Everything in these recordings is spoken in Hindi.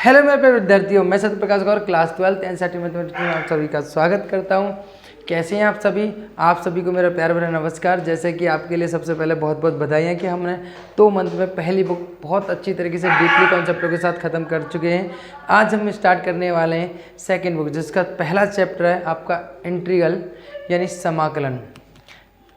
हेलो मेरे प्यारे विद्यार्थियों, मैं सत्य प्रकाश गौर क्लास 12 एनसीईआरटी मैथमेटिक्स में आप सभी का स्वागत करता हूं। कैसे हैं आप सभी को मेरा प्यार भरा नमस्कार। जैसे कि आपके लिए सबसे पहले बहुत बहुत बधाइयाँ कि हमने 2 मंथ में पहली बुक बहुत अच्छी तरीके से डीपली कॉन्सेप्टों के साथ ख़त्म कर चुके हैं। आज हम स्टार्ट करने वाले हैं सेकेंड बुक, जिसका पहला चैप्टर है आपका इंटीग्रल यानी समाकलन।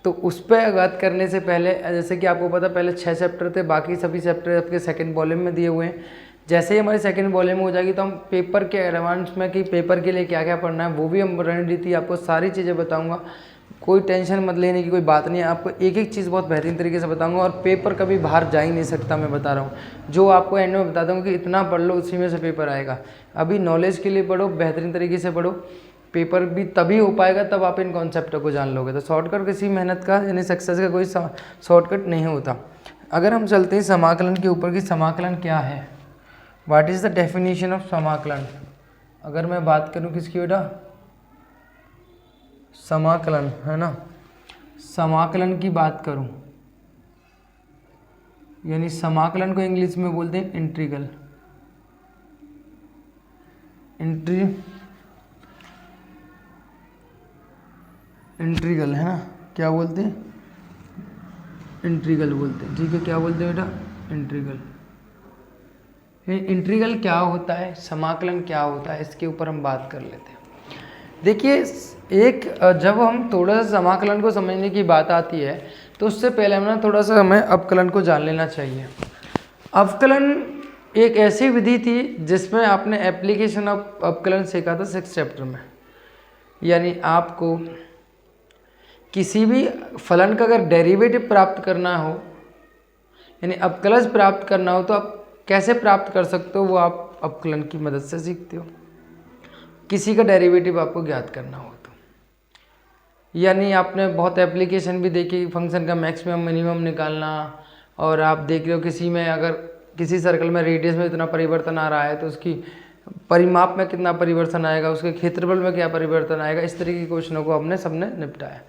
तो उस पर बात करने से पहले, जैसे कि आपको पता पहले 6 चैप्टर थे, बाकी सभी चैप्टर आपके सेकंड वॉल्यूम में दिए हुए हैं। जैसे ही हमारी सेकंड वॉल्यूम हो जाएगी तो हम पेपर के एडवांस में कि पेपर के लिए क्या क्या पढ़ना है वो भी हम रणनीति आपको सारी चीज़ें बताऊंगा। कोई टेंशन मत लेने की कोई बात नहीं है, आपको एक एक चीज़ बहुत बेहतरीन तरीके से बताऊंगा। और पेपर कभी बाहर जा ही नहीं सकता, मैं बता रहा हूँ। जो आपको एंड में बता दूँगा कि इतना पढ़ लो, उसी में से पेपर आएगा। अभी नॉलेज के लिए पढ़ो, बेहतरीन तरीके से पढ़ो, पेपर भी तभी हो पाएगा तब आप इन कॉन्सेप्टों को जान लोगे। तो शॉर्टकट किसी मेहनत का यानी सक्सेस का कोई शॉर्टकट नहीं होता। अगर हम चलते हैं समाकलन के ऊपर कि समाकलन क्या है, what is the definition of समाकलन। अगर मैं बात करूं किसकी बेटा, समाकलन है ना, समाकलन की बात करूं यानी समाकलन को इंग्लिश में बोलते हैं इंटीग्रल। इंटीग्रल है ना, क्या बोलते हैं, इंटीग्रल बोलते हैं। ठीक है, क्या बोलते हैं बेटा, इंटीग्रल। इंटीग्रल क्या होता है, समाकलन क्या होता है, इसके ऊपर हम बात कर लेते हैं। देखिए, जब हम थोड़ा सा समाकलन को समझने की बात आती है तो उससे पहले हमें थोड़ा सा हमें अवकलन को जान लेना चाहिए। अवकलन एक ऐसी विधि थी जिसमें आपने एप्लीकेशन ऑफ अवकलन सीखा था 6 चैप्टर में। यानी आपको किसी भी फलन का अगर डेरिवेटिव प्राप्त करना हो यानी अवकलज प्राप्त करना हो तो आप कैसे प्राप्त कर सकते हो, वो आप अवकलन की मदद से सीखते हो। किसी का डेरिवेटिव आपको ज्ञात करना हो तो, यानी आपने बहुत एप्लीकेशन भी देखी, फंक्शन का मैक्सिमम मिनिमम निकालना। और आप देख रहे हो किसी में अगर किसी सर्कल में रेडियस में इतना परिवर्तन आ रहा है तो उसकी परिमाप में कितना परिवर्तन आएगा, उसके क्षेत्रफल में क्या परिवर्तन आएगा, इस तरह के क्वेश्चनों को हमने सबने निपटाया।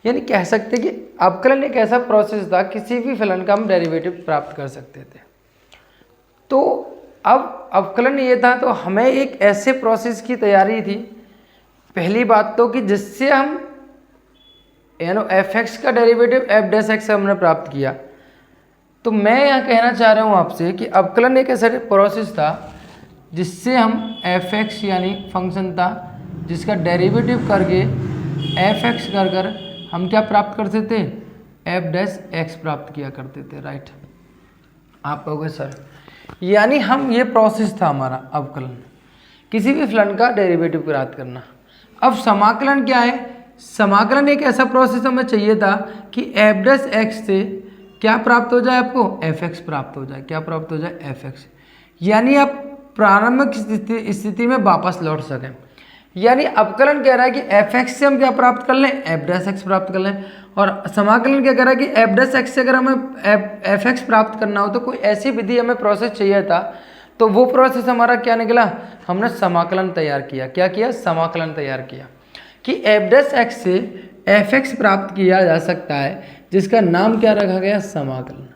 यानी कह सकते कि अवकलन एक ऐसा प्रोसेस था, किसी भी फलन का हम डेरिवेटिव प्राप्त कर सकते थे। तो अब अवकलन ये था, तो हमें एक ऐसे प्रोसेस की तैयारी थी। पहली बात तो कि जिससे हम एफ एक्स का डेरिवेटिव एफ डैश एक्स हमने प्राप्त किया। तो मैं यहाँ कहना चाह रहा हूँ आपसे कि अवकलन एक ऐसा प्रोसेस था जिससे हम एफ एक्स यानी फंक्शन था जिसका डेरिवेटिव करके एफ एक्स कर हम क्या प्राप्त करते थे, एफ डैश एक्स प्राप्त किया करते थे। राइट, आप कहोगे सर, यानी हम ये प्रोसेस था हमारा अवकलन, किसी भी फलन का डेरिवेटिव प्राप्त करना। अब समाकलन क्या है, समाकलन एक ऐसा प्रोसेस हमें चाहिए था कि एफ डैश एक्स से क्या प्राप्त हो जाए, आपको एफ एक्स प्राप्त हो जाए। क्या प्राप्त हो जाए, एफ एक्स। यानी आप प्रारंभिक स्थिति में वापस लौट सकें। यानी अवकलन कह रहा है कि एफ एक्स से हम क्या प्राप्त कर लें, एफ डैश एक्स प्राप्त कर लें। और समाकलन क्या कह रहा है कि एफ डैश एक्स से अगर हमें एफ एक्स प्राप्त करना हो तो कोई ऐसी विधि हमें प्रोसेस चाहिए था। तो वो प्रोसेस हमारा क्या निकला, हमने समाकलन तैयार किया। क्या किया, समाकलन तैयार किया कि एफ डैश एक्स से एफ एक्स प्राप्त किया जा सकता है, जिसका नाम क्या रखा गया, समाकलन।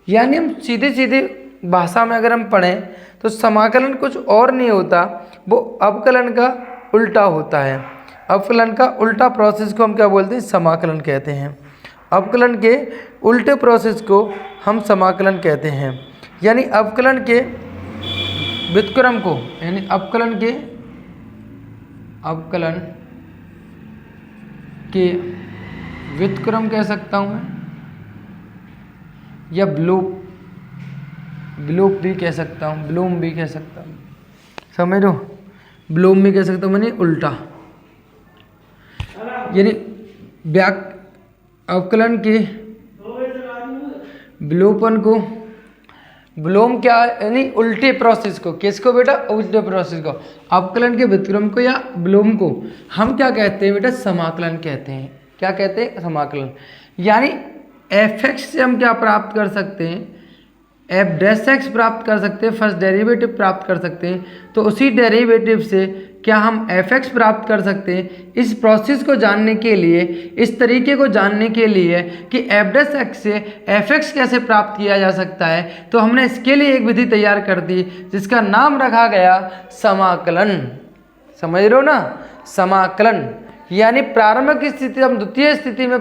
यानी हम सीधे सीधे भाषा में अगर हम पढ़ें तो समाकलन कुछ और नहीं होता, वो अवकलन का उल्टा होता है। अवकलन का उल्टा प्रोसेस को हम क्या बोलते हैं, समाकलन कहते हैं। अवकलन के उल्टे प्रोसेस को हम समाकलन कहते हैं। यानी अवकलन के व्युत्क्रम को, यानी अवकलन के व्युत्क्रम कह सकता हूँ मैं, या ब्लूप भी कह सकता हूँ, ब्लूम भी कह सकता हूँ, समझ लो, ब्लूम भी कह सकता हूँ, मानी उल्टा। यानी अवकलन के ब्लूपन को, ब्लूम क्या यानी उल्टे प्रोसेस को, किसको बेटा, उल्टे प्रोसेस को, अवकलन के व्युत्क्रम को या ब्लूम को हम क्या कहते हैं बेटा, समाकलन कहते हैं। क्या कहते हैं, समाकलन। यानी एफ एक्स से हम क्या प्राप्त कर सकते हैं, एफ डैश एक्स प्राप्त कर सकते हैं, फर्स्ट डेरिवेटिव प्राप्त कर सकते हैं। तो उसी डेरिवेटिव से क्या हम fx प्राप्त कर सकते हैं। इस प्रोसेस को जानने के लिए, इस तरीके को जानने के लिए कि f' से fx कैसे प्राप्त किया जा सकता है, तो हमने इसके लिए एक विधि तैयार कर दी जिसका नाम रखा गया समाकलन। समझ रहे हो ना, समाकलन। यानी प्रारंभिक स्थिति हम द्वितीय स्थिति में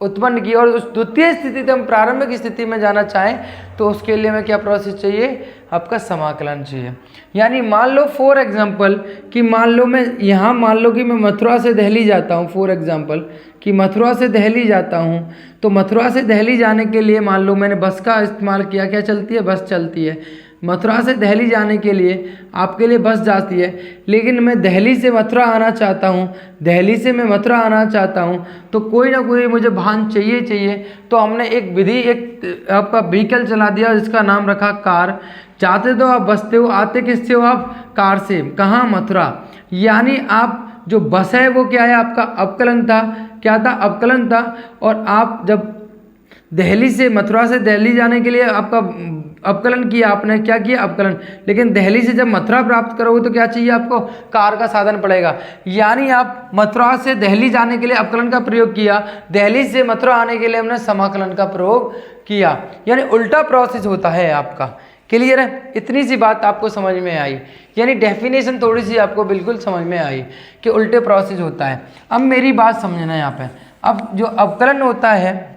उत्पन्न की और उस द्वितीय स्थिति से हम प्रारंभिक स्थिति में जाना चाहें तो उसके लिए हमें क्या प्रोसेस चाहिए, आपका समाकलन चाहिए। यानी मान लो फॉर एग्जांपल कि मान लो मैं यहाँ मान लो कि मैं मथुरा से दिल्ली जाता हूँ, फॉर एग्जांपल कि मथुरा से दिल्ली जाता हूँ, तो मथुरा से दिल्ली जाने के लिए मान लो मैंने बस का इस्तेमाल किया। क्या चलती है, बस चलती है। मथुरा से दिल्ली जाने के लिए आपके लिए बस जाती है, लेकिन मैं दिल्ली से मथुरा आना चाहता हूँ, दिल्ली से मैं मथुरा आना चाहता हूँ, तो कोई ना कोई मुझे वाहन चाहिए। तो हमने एक विधि, एक आपका व्हीकल चला दिया जिसका नाम रखा कार। जाते तो आप बसते हो, आते किससे हो आप, कार से। कहाँ, मथुरा। यानी आप जो बस है वो क्या है, आपका अवकलन था। क्या था, अवकलन था। और आप जब दिल्ली से मथुरा से दिल्ली जाने के लिए आपका अवकलन किया, आपने क्या किया, अवकलन। लेकिन दिल्ली से जब मथुरा प्राप्त करोगे तो क्या चाहिए आपको, कार का साधन पड़ेगा। यानी आप मथुरा से दिल्ली जाने के लिए अवकलन का प्रयोग किया, दिल्ली से मथुरा आने के लिए हमने समाकलन का प्रयोग किया। यानी उल्टा प्रोसेस होता है आपका। क्लियर है, इतनी सी बात आपको समझ में आई। यानी डेफिनेशन थोड़ी सी आपको बिल्कुल समझ में आई कि उल्टे प्रोसेस होता है। अब मेरी बात समझना यहाँ पे, अब जो अवकलन होता है,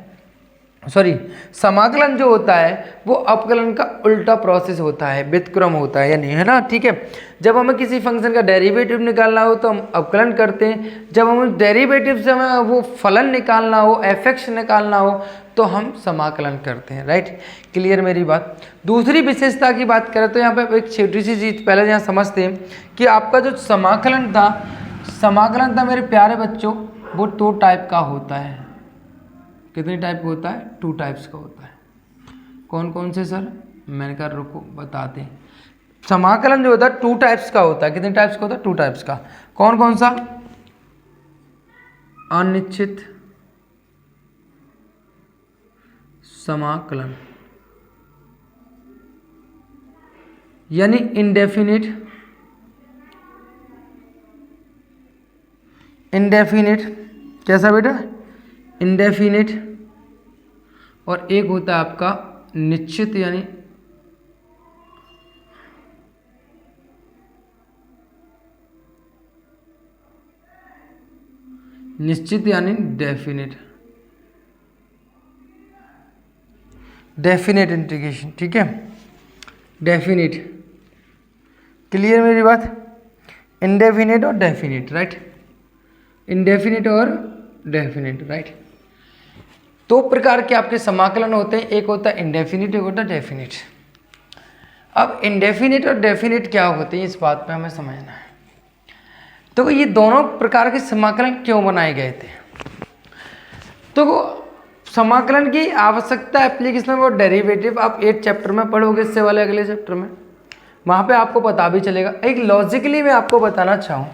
सॉरी समाकलन जो होता है वो अवकलन का उल्टा प्रोसेस होता है, व्युत्क्रम होता है, यानी है ना। ठीक है, जब हमें किसी फंक्शन का डेरिवेटिव निकालना हो तो हम अवकलन करते हैं, जब हमें डेरिवेटिव से हमें वो फलन निकालना हो, fx निकालना हो, तो हम समाकलन करते हैं। राइट, क्लियर मेरी बात। दूसरी विशेषता की बात करें तो यहाँ पे एक छोटी सी चीज़ पहले यहाँ समझते हैं कि आपका जो समाकलन था मेरे प्यारे बच्चों, वो 2 टाइप का होता है। कितने टाइप का होता है, 2 टाइप्स का होता है। कौन कौन से सर, मैंने कहा रुको बताते हैं। समाकलन जो होता है 2 टाइप्स का होता है। कितने टाइप्स का होता है, 2 टाइप्स का। कौन कौन सा, अनिश्चित समाकलन यानी इंडेफिनिट कैसा बेटा, इंडेफिनिट। और एक होता है आपका निश्चित यानी डेफिनेट इंटीग्रेशन। ठीक है, डेफिनिट। क्लियर मेरी बात, इंडेफिनिट और डेफिनिट। राइट, इंडेफिनिट और डेफिनिट। राइट, 2 प्रकार के आपके समाकलन होते हैं, एक होता है इंडेफिनिट, एक होता है डेफिनिट। अब इंडेफिनिट और डेफिनिट क्या होते हैं, इस बात पे हमें समझना है। तो ये दोनों प्रकार के समाकलन क्यों बनाए गए थे, तो समाकलन की आवश्यकता एप्लीकेशन और डेरिवेटिव आप 8 चैप्टर में पढ़ोगे, इससे वाले अगले चैप्टर में, वहाँ पे आपको पता भी चलेगा। एक लॉजिकली मैं आपको बताना चाहूँ,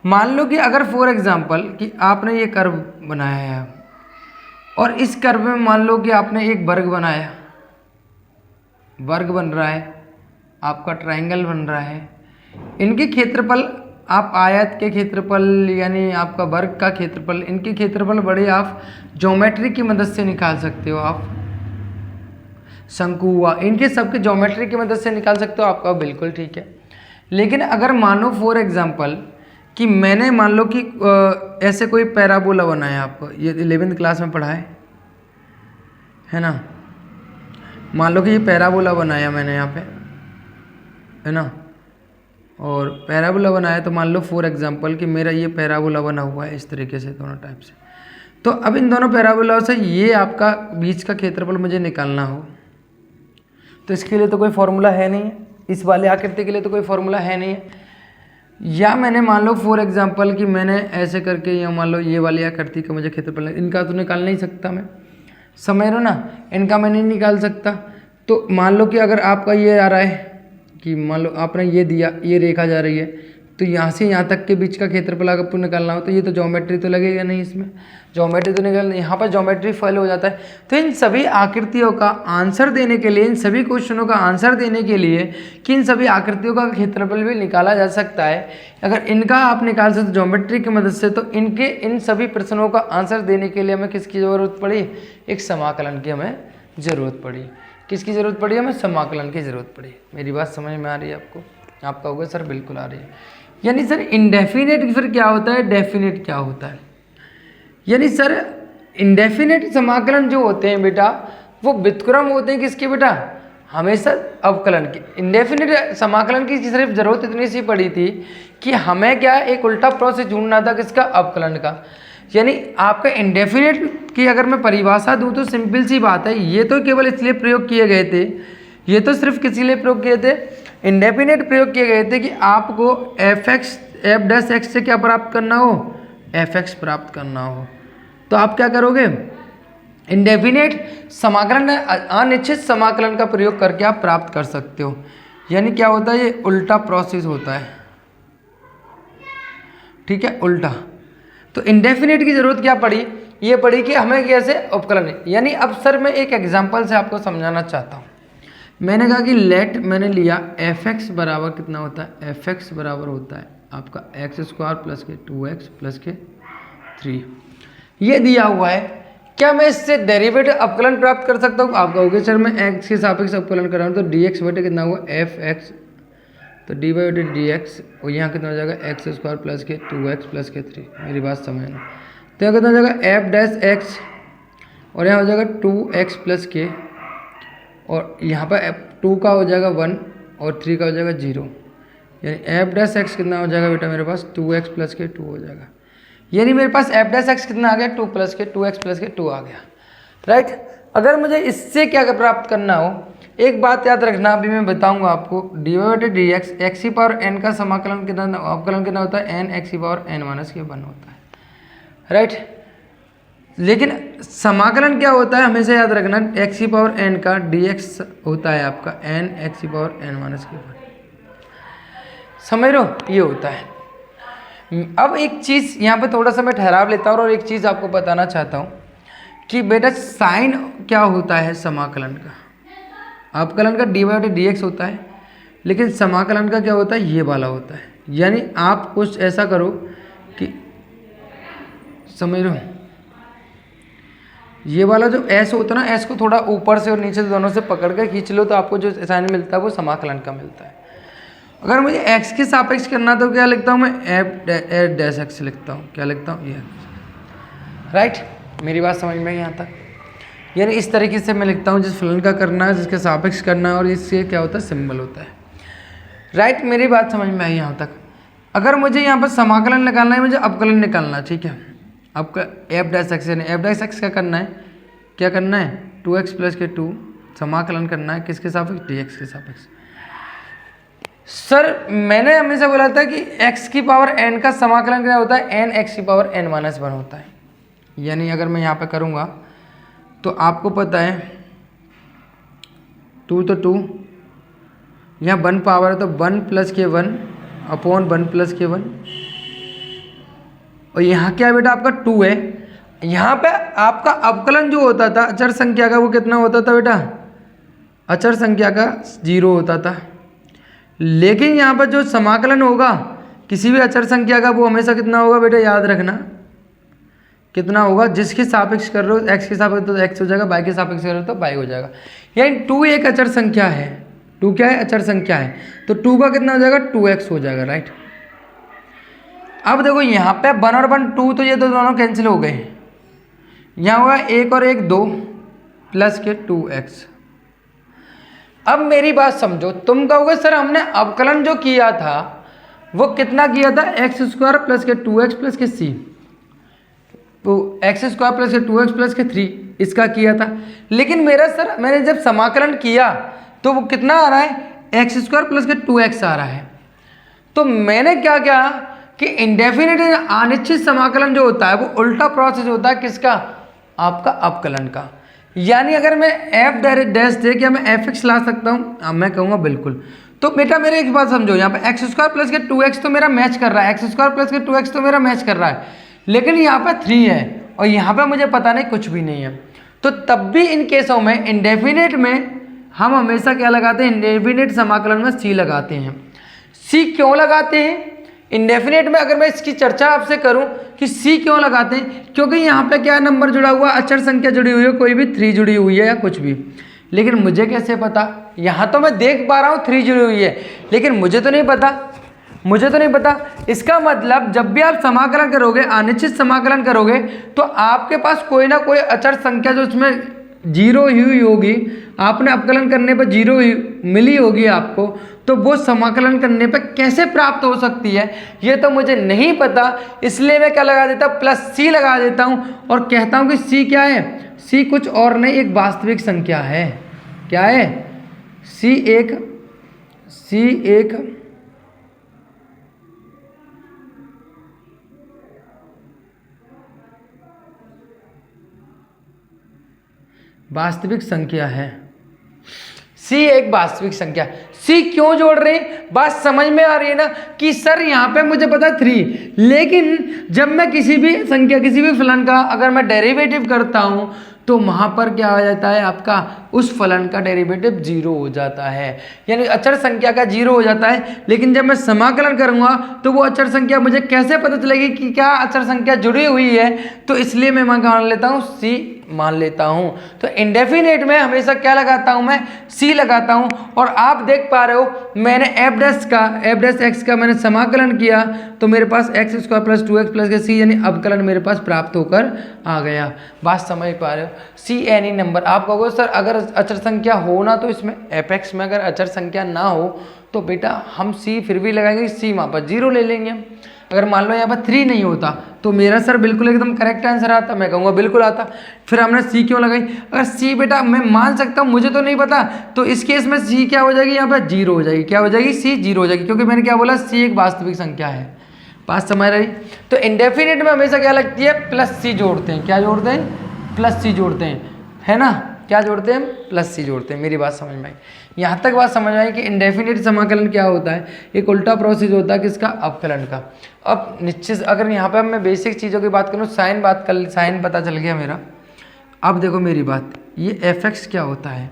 मान लो कि अगर फॉर एग्जांपल कि आपने ये कर्व बनाया है और इस कर्व में मान लो कि आपने एक वर्ग बनाया, वर्ग बन रहा है, आपका ट्रायंगल बन रहा है। इनके क्षेत्रफल आप आयत के क्षेत्रफल यानी आपका वर्ग का क्षेत्रफल, इनके क्षेत्रफल बड़े आप ज्योमेट्री की मदद से निकाल सकते हो। आप शंकु हुआ, इनके सबके ज्योमेट्री की मदद से निकाल सकते हो, आपका बिल्कुल ठीक है। लेकिन अगर मानो फॉर एग्जांपल कि मैंने मान लो कि ऐसे कोई पैराबोला बनाया, आपको ये 11th क्लास में पढ़ा है ना। मान लो कि ये पैराबोला बनाया मैंने यहाँ पे, है ना, और पैराबोला बनाया तो मान लो फॉर एग्जांपल कि मेरा ये पैराबोला बना हुआ है इस तरीके से, दोनों टाइप से। तो अब इन दोनों पैराबोलाओं से ये आपका बीच का क्षेत्रफल मुझे निकालना हो, तो इसके लिए तो कोई फॉर्मूला है नहीं है, इस वाले आकृति के लिए तो कोई फॉर्मूला है नहीं है। या मैंने मान लो फॉर एग्जांपल कि मैंने ऐसे करके, या मान लो ये वाली आकृति का मुझे क्षेत्रफल, इनका तो निकाल नहीं सकता मैं, समझ रहे हो ना, इनका मैं नहीं निकाल सकता। तो मान लो कि अगर आपका ये आ रहा है कि मान लो आपने ये दिया, ये रेखा जा रही है, तो यहाँ से यहाँ तक के बीच का क्षेत्रफल अगर आपको निकालना हो तो ये तो ज्योमेट्री तो लगेगा नहीं, इसमें ज्योमेट्री तो निकाल, यहाँ पर ज्योमेट्री फेल हो जाता है। तो इन सभी आकृतियों का आंसर देने के लिए, इन सभी क्वेश्चनों का आंसर देने के लिए कि इन सभी आकृतियों का क्षेत्रफल भी निकाला जा सकता है, अगर इनका आप निकाल सकते ज्योमेट्री की मदद से, तो इनके इन सभी प्रश्नों का आंसर देने के लिए हमें किसकी ज़रूरत पड़ी? एक समाकलन की हमें ज़रूरत पड़ी। किसकी ज़रूरत पड़ी? हमें समाकलन की ज़रूरत पड़ी। मेरी बात समझ में आ रही है आपको? आपका होगा सर बिल्कुल आ रही है। यानी सर इंडेफिनेट फिर क्या होता है, डेफिनेट क्या होता है? यानी सर इंडेफिनेट समाकलन जो होते हैं बेटा वो व्युत्क्रम होते हैं किसके बेटा? हमेशा अवकलन के। इंडेफिनेट समाकलन की सिर्फ जरूरत इतनी सी पड़ी थी कि हमें क्या एक उल्टा प्रोसेस ढूंढना था किसका? अवकलन का। यानी आपका इंडेफिनेट की अगर मैं परिभाषा दूं तो सिंपल सी बात है, ये तो केवल इसलिए प्रयोग किए गए थे, ये तो सिर्फ किसी लिए प्रयोग किए थे? इंडेफिनेट प्रयोग किए गए थे कि आपको एफ डैश एक्स से क्या प्राप्त करना हो? एफ एक्स प्राप्त करना हो। तो आप क्या करोगे? इंडेफिनेट समाकलन, अनिश्चित समाकलन का प्रयोग करके आप प्राप्त कर सकते हो। यानी क्या होता है? ये उल्टा प्रोसेस होता है, ठीक है, उल्टा। तो इंडेफिनेट की जरूरत क्या पड़ी? ये पड़ी कि हमें कैसे अवकलन है। यानी अब सर मैं एक एग्जांपल से आपको समझाना चाहता हूँ। मैंने कहा कि लेट मैंने लिया एफ एक्स बराबर कितना होता है? एफ एक्स बराबर होता है आपका एक्स स्क्वायर प्लस के 2x प्लस के 3, ये दिया हुआ है। क्या मैं इससे डेरिवेटिव अवकलन प्राप्त कर सकता हूँ? आप कहोगे सर मैं एक्स के सापेक्ष अवकलन कर रहा हूँ, तो डी एक्स बटे कितना हुआ? एफ एक्स, तो डी वाई बटे डी एक्स, और यहाँ कितना हो जाएगा? एक्स स्क्वायर प्लस के 2x प्लस के 3। मेरी बात समझना। तो यहाँ कितना हो जाएगा? एफ डैश एक्स, और यहाँ हो जाएगा 2x प्लस के, और यहाँ पर 2 का हो जाएगा 1 और 3 का हो जाएगा 0। यानी एफ डैश एक्स कितना हो जाएगा बेटा मेरे पास? 2x प्लस के 2 हो जाएगा। यानी मेरे पास एफ डैश एक्स कितना आ गया? 2 प्लस के 2x प्लस के 2 आ गया, राइट। अगर मुझे इससे क्या प्राप्त करना हो, एक बात याद रखना, अभी मैं बताऊंगा आपको। डी वाई बटे डी एक्स, एक्स की पावर एन का समाकलन कितना, अवकलन कितना होता है? एन एक्स की पावर एन माइनस के 1 होता है, राइट। लेकिन समाकलन क्या होता है हमेशा याद रखना? एक्स की पावर एन का डी एक्स होता है आपका एन एक्स की पावर एन माइनस के 1। समझ रहे हो? ये होता है। अब एक चीज़ यहाँ पे थोड़ा सा मैं ठहराव लेता हूँ और एक चीज़ आपको बताना चाहता हूँ कि बेटा साइन क्या होता है समाकलन का? अवकलन का डी वाई बटे डी एक्स होता है, लेकिन समाकलन का क्या होता है? ये वाला होता है। यानी आप कुछ ऐसा करो कि, समझ रहे हो, ये वाला जो एस होता है ना, एस को थोड़ा ऊपर से और नीचे से दोनों से पकड़ कर खींच लो तो आपको जो साइन मिलता है वो समाकलन का मिलता है। अगर मुझे एक्स के सापेक्ष करना तो क्या लिखता हूँ मैं? एफ डैश एक्स लिखता हूँ। क्या लिखता हूँ? ये, राइट। मेरी बात समझ में यहाँ तक? यानी इस तरीके से मैं लिखता हूँ, जिस फलन का करना है, जिसके सापेक्ष करना है, और इससे क्या होता है? सिंबल होता है, राइट। मेरी बात समझ में आई यहाँ तक? अगर मुझे यहाँ पर समाकलन निकालना है, मुझे अवकलन निकालना है, ठीक है। आपका एफ डैश एक्स, यानी एफ डैश एक्स क्या करना है? क्या करना है? 2x प्लस के 2 समाकलन करना है किसके सापेक्ष? डी एक्स के सापेक्ष। सर मैंने हमेशा बोला था कि x की पावर n का समाकलन क्या होता है? n x की पावर n माइनस 1 होता है। यानी अगर मैं यहाँ पे करूँगा तो आपको पता है 2 तो 2, यहाँ 1 पावर है तो 1 प्लस के 1 अपॉन 1 प्लस के 1, और यहाँ क्या है बेटा? आपका 2 है। यहाँ पे आपका अवकलन जो होता था अचर संख्या का, वो कितना होता था बेटा? अचर संख्या का 0 होता था। लेकिन यहाँ पर जो समाकलन होगा किसी भी अचर संख्या का, वो हमेशा कितना होगा बेटा? याद रखना कितना होगा? जिसके सापेक्ष कर रहे हो, एक्स के सापेक्ष तो एक्स हो जाएगा, वाई के सापेक्ष कर रहे हो तो वाई हो जाएगा। यानी 2 एक अचर संख्या है। 2 क्या है? अचर संख्या है। तो 2 का कितना हो जाएगा? 2x हो जाएगा, राइट। अब देखो यहाँ पे 1 और 1 2, तो ये तो दोनों कैंसिल हो गए। यहाँ होगा 1 और 1 2 प्लस के 2x। अब मेरी बात समझो, तुम कहोगे सर हमने अवकलन जो किया था वो कितना किया था? एक्स स्क्वायर प्लस के 2x प्लस के c, तो एक्स स्क्वायर प्लस के 2x प्लस के 3 इसका किया था। लेकिन मेरा सर मैंने जब समाकलन किया तो वो कितना आ रहा है? एक्स स्क्वायर प्लस के 2x आ रहा है। तो मैंने क्या किया कि इंडेफिनिट अनिश्चित समाकलन जो होता है वो उल्टा प्रोसेस होता है किसका? आपका अवकलन का। यानी अगर मैं एफ डैश दे क्या मैं एफ एक्स ला सकता हूँ? अब मैं कहूँगा बिल्कुल। तो बेटा मेरे एक बात समझो, यहाँ पे एक्स स्क्वायर प्लस के 2x तो मेरा मैच कर रहा है, एक्स स्क्वायर प्लस के 2x तो मेरा मैच कर रहा है, लेकिन यहाँ पे 3 है और यहाँ पे मुझे पता नहीं कुछ भी नहीं है। तो तब भी इन केसों में इंडेफिनेट में हम हमेशा क्या लगाते हैं? इंडेफिनेट समाकलन में सी लगाते हैं। सी क्यों लगाते हैं इंडेफिनेट में? अगर मैं इसकी चर्चा आपसे करूं कि सी क्यों लगाते हैं, क्योंकि यहाँ पे क्या नंबर जुड़ा हुआ, अचर संख्या जुड़ी हुई है, कोई भी 3 जुड़ी हुई है या कुछ भी। लेकिन मुझे कैसे पता? यहाँ तो मैं देख पा रहा हूँ 3 जुड़ी हुई है, लेकिन मुझे तो नहीं पता। इसका मतलब जब भी आप समाकलन करोगे, अनिश्चित समाकलन करोगे, तो आपके पास कोई ना कोई अचर संख्या जो उसमें जीरो हुई होगी, आपने अपकलन करने पर जीरो मिली होगी आपको, तो वो समाकलन करने पर कैसे प्राप्त हो सकती है ये तो मुझे नहीं पता। इसलिए मैं क्या लगा देता हूँ? प्लस सी लगा देता हूँ और कहता हूँ कि सी क्या है? सी कुछ और नहीं, एक वास्तविक संख्या है। क्या है? सी एक वास्तविक संख्या है। सी एक वास्तविक संख्या। सी क्यों जोड़ रहे हैं? बात समझ में आ रही है ना कि सर यहाँ पे मुझे पता है 3, लेकिन जब मैं किसी भी संख्या, किसी भी फलन का अगर मैं डेरिवेटिव करता हूँ तो वहाँ पर क्या हो जाता है? आपका उस फलन का डेरिवेटिव 0 हो जाता है, यानी अचर संख्या का 0 हो जाता है। लेकिन जब मैं समाकलन करूँगा तो वो अचर संख्या मुझे कैसे पता चलेगी कि क्या अचर संख्या जुड़ी हुई है? तो इसलिए मैं मान लेता हूँ सी मान लेता हूँ। तो इंडेफिनेट में हमेशा क्या लगाता हूँ? मैं सी लगाता हूँ। और आप देख पा रहे हो मैंने एफ डैश एक्स का मैंने समाकलन किया तो मेरे पास x square plus 2x plus के सी यानी अवकलन मेरे पास प्राप्त होकर आ गया। बात समझ पा रहे हो? See any number. आप कहोगे सर अगर अचर संख्या हो ना तो इसमें एफ एक्स में अगर अचर संख्या ना हो तो बेटा हम सी फिर भी लगाएंगे, सी वहाँ पर 0 ले लेंगे। अगर मान लो यहाँ पर 3 नहीं होता तो मेरा सर बिल्कुल एकदम करेक्ट आंसर आता, मैं कहूँगा बिल्कुल आता। फिर हमने सी क्यों लगाई? अगर सी बेटा मैं मान सकता हूँ, मुझे तो नहीं पता, तो इस केस में सी क्या हो जाएगी? यहाँ पर 0 हो जाएगी। क्या हो जाएगी? सी 0 हो जाएगी, क्योंकि मैंने क्या बोला? सी एक वास्तविक संख्या है। बात समझ रही? तो इंडेफिनिट में हमेशा क्या लगती है? प्लस सी जोड़ते हैं। क्या जोड़ते हैं? प्लस सी जोड़ते हैं, है ना? क्या जोड़ते हैं? प्लस सी जोड़ते हैं। मेरी बात समझ में आई? यहाँ तक बात समझ आई कि इंडेफिनिट समाकलन क्या होता है? एक उल्टा प्रोसेस होता है किसका? अवकलन का। अब निश्चित अगर यहाँ पे मैं बेसिक चीज़ों की बात करूँ, साइन पता चल गया मेरा। अब देखो मेरी बात, ये एफ एक्स क्या होता है?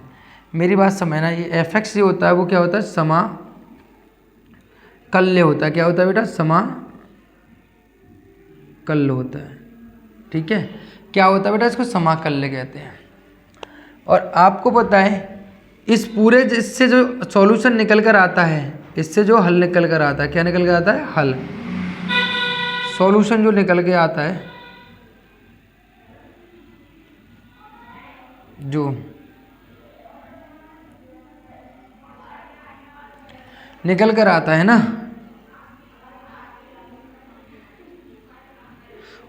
मेरी बात समझना, ये एफ एक्स जो होता है वो क्या होता है? समाकल्य होता है। क्या होता है बेटा? समाकल्य होता है। ठीक है, क्या होता है बेटा? इसको समाकल्य कहते हैं। और आपको पता है इस पूरे इससे जो सॉल्यूशन निकल कर आता है, इससे जो हल निकल कर आता है, क्या निकल कर आता है? हल। सॉल्यूशन जो निकल के आता है, जो निकल कर आता है ना,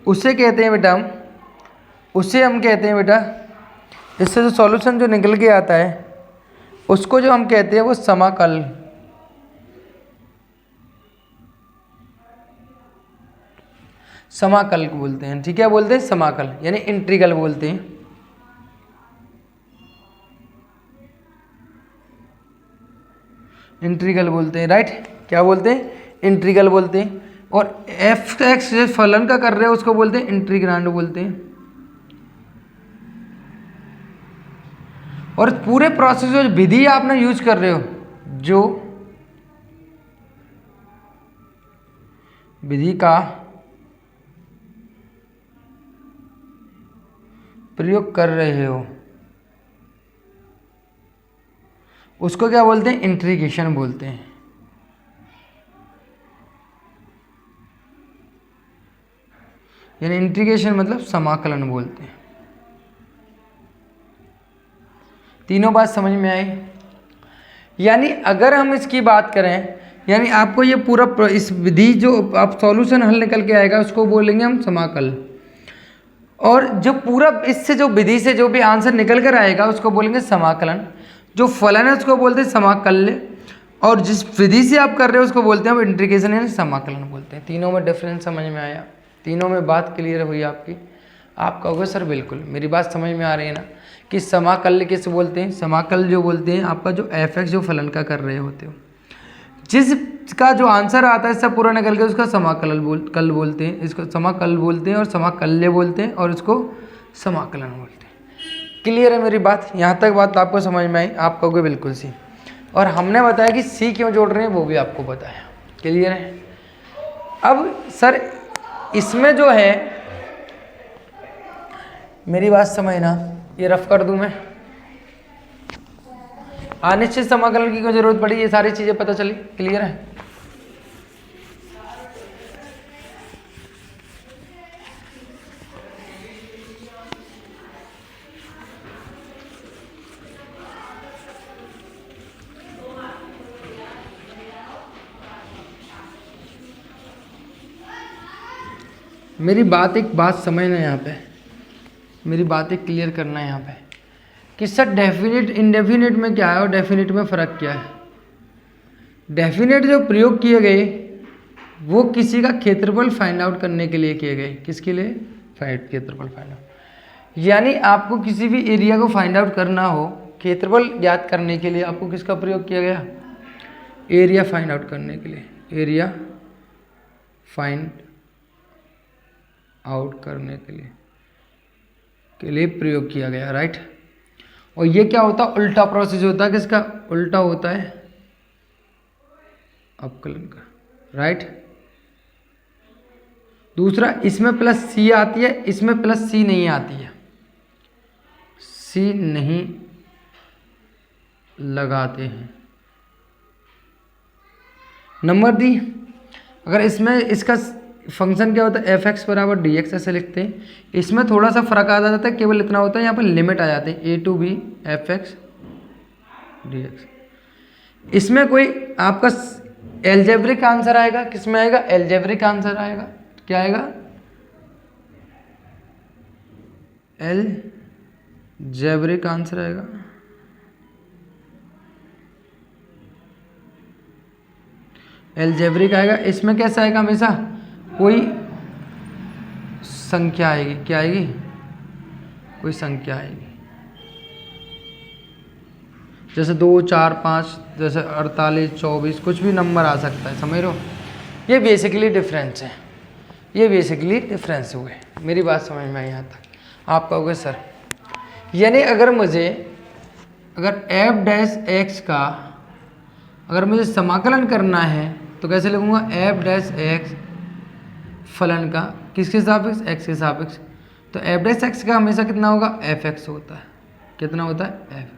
उसे कहते हैं बेटा हम कहते हैं बेटा, इससे जो सॉल्यूशन जो निकल के आता है उसको जो हम कहते हैं वो समाकल। समाकल को बोलते हैं। ठीक है, बोलते हैं समाकल, यानी इंटीग्रल बोलते हैं। इंटीग्रल बोलते हैं, राइट? क्या बोलते हैं? इंटीग्रल बोलते हैं। और एफ एक्स जो फलन का कर रहे हो उसको बोलते हैं इंटीग्रांड बोलते हैं। और पूरे प्रोसेस जो विधि आपने यूज कर रहे हो, जो विधि का प्रयोग कर रहे हो उसको क्या बोलते हैं? इंटीग्रेशन बोलते हैं। यानी इंटीग्रेशन मतलब समाकलन बोलते हैं। तीनों बात समझ में आई? यानी अगर हम इसकी बात करें, यानी आपको ये पूरा इस विधि जो आप सॉल्यूशन हल निकल के आएगा उसको बोलेंगे हम समाकल। और जो पूरा इससे जो विधि से जो भी आंसर निकल कर आएगा उसको बोलेंगे समाकलन। जो फलन है उसको बोलते हैं समाकल्य। और जिस विधि से आप कर रहे हो उसको बोलते हैं इंटीग्रेशन, यानी समाकलन बोलते हैं। तीनों में डिफरेंस समझ में आया? तीनों में बात क्लियर हुई आपकी? आप कहोगे सर बिल्कुल, मेरी बात समझ में आ रही है ना कि समाकल किसे बोलते हैं? समाकल जो बोलते हैं आपका जो एफ एक्स जो फलन का कर रहे होते हो, जिसका जो आंसर आता है इससे पूरा निकल के उसका कल बोलते हैं, इसको समाकल बोलते हैं और समाकल्य बोलते हैं और इसको समाकलन बोलते हैं। क्लियर है मेरी बात? यहाँ तक बात आपको समझ में आई? आप कहोगे बिल्कुल सी। और हमने बताया कि सी क्यों जोड़ रहे हैं वो भी आपको बताया। क्लियर है? अब सर इसमें जो है, मेरी बात समझना, ये रफ कर दूं मैं, अनिश्चित समाकलन की क्यों जरूरत पड़ी, ये सारी चीजें पता चली। क्लियर है? मेरी बात समझना यहाँ पे, मेरी बात एक क्लियर करना है यहाँ पे कि सर डेफिनेट इंडेफिनेट में क्या है और डेफिनेट में फ़र्क क्या है। डेफिनेट जो प्रयोग किए गए वो किसी का क्षेत्रफल फाइंड आउट करने के लिए किए गए। किसके लिए? क्षेत्रफल फाइंड आउट। यानी आपको किसी भी एरिया को फाइंड आउट करना हो, क्षेत्रफल ज्ञात करने के लिए आपको किसका प्रयोग किया गया? एरिया फाइंड आउट करने के लिए, एरिया फाइंड आउट करने के लिए प्रयोग किया गया। राइट? और ये क्या होता है? उल्टा प्रोसेस होता है। किसका उल्टा होता है? अवकलन का। राइट? दूसरा, इसमें प्लस सी आती है, इसमें प्लस सी नहीं आती है, सी नहीं लगाते हैं। नंबर दी, अगर इसमें इसका फंक्शन क्या होता है? एफ एक्स बराबर डी एक्स ऐसे लिखते हैं। इसमें थोड़ा सा फर्क आ जाता है, केवल इतना होता है यहाँ पर लिमिट आ जाती है, a to b f x d x. इसमें कोई आपका एल्जेब्रिक आंसर आएगा। किसमें आएगा? एल्जेब्रिक आंसर आएगा। क्या आएगा? एल्जेब्रिक आंसर आएगा। एल्जेब्रिक आएगा। इसमें कैसा आएगा? हमेशा कोई संख्या आएगी। क्या आएगी? कोई संख्या आएगी, जैसे 2, 4, 5, जैसे 48, 24, कुछ भी नंबर आ सकता है। समझ रहे हो? ये बेसिकली डिफरेंस है, ये बेसिकली डिफरेंस हुए। मेरी बात समझ में आई यहाँ तक? आप कहोगे सर, यानी अगर एफ डैश एक्स का अगर मुझे समाकलन करना है तो कैसे लिखूंगा? एफ डैश एक्स फलन का किसके सापेक्ष? एक्स के सापेक्ष। तो एफ डैश एक्स का हमेशा कितना होगा? एफ एक्स होता है। कितना होता है? एफ।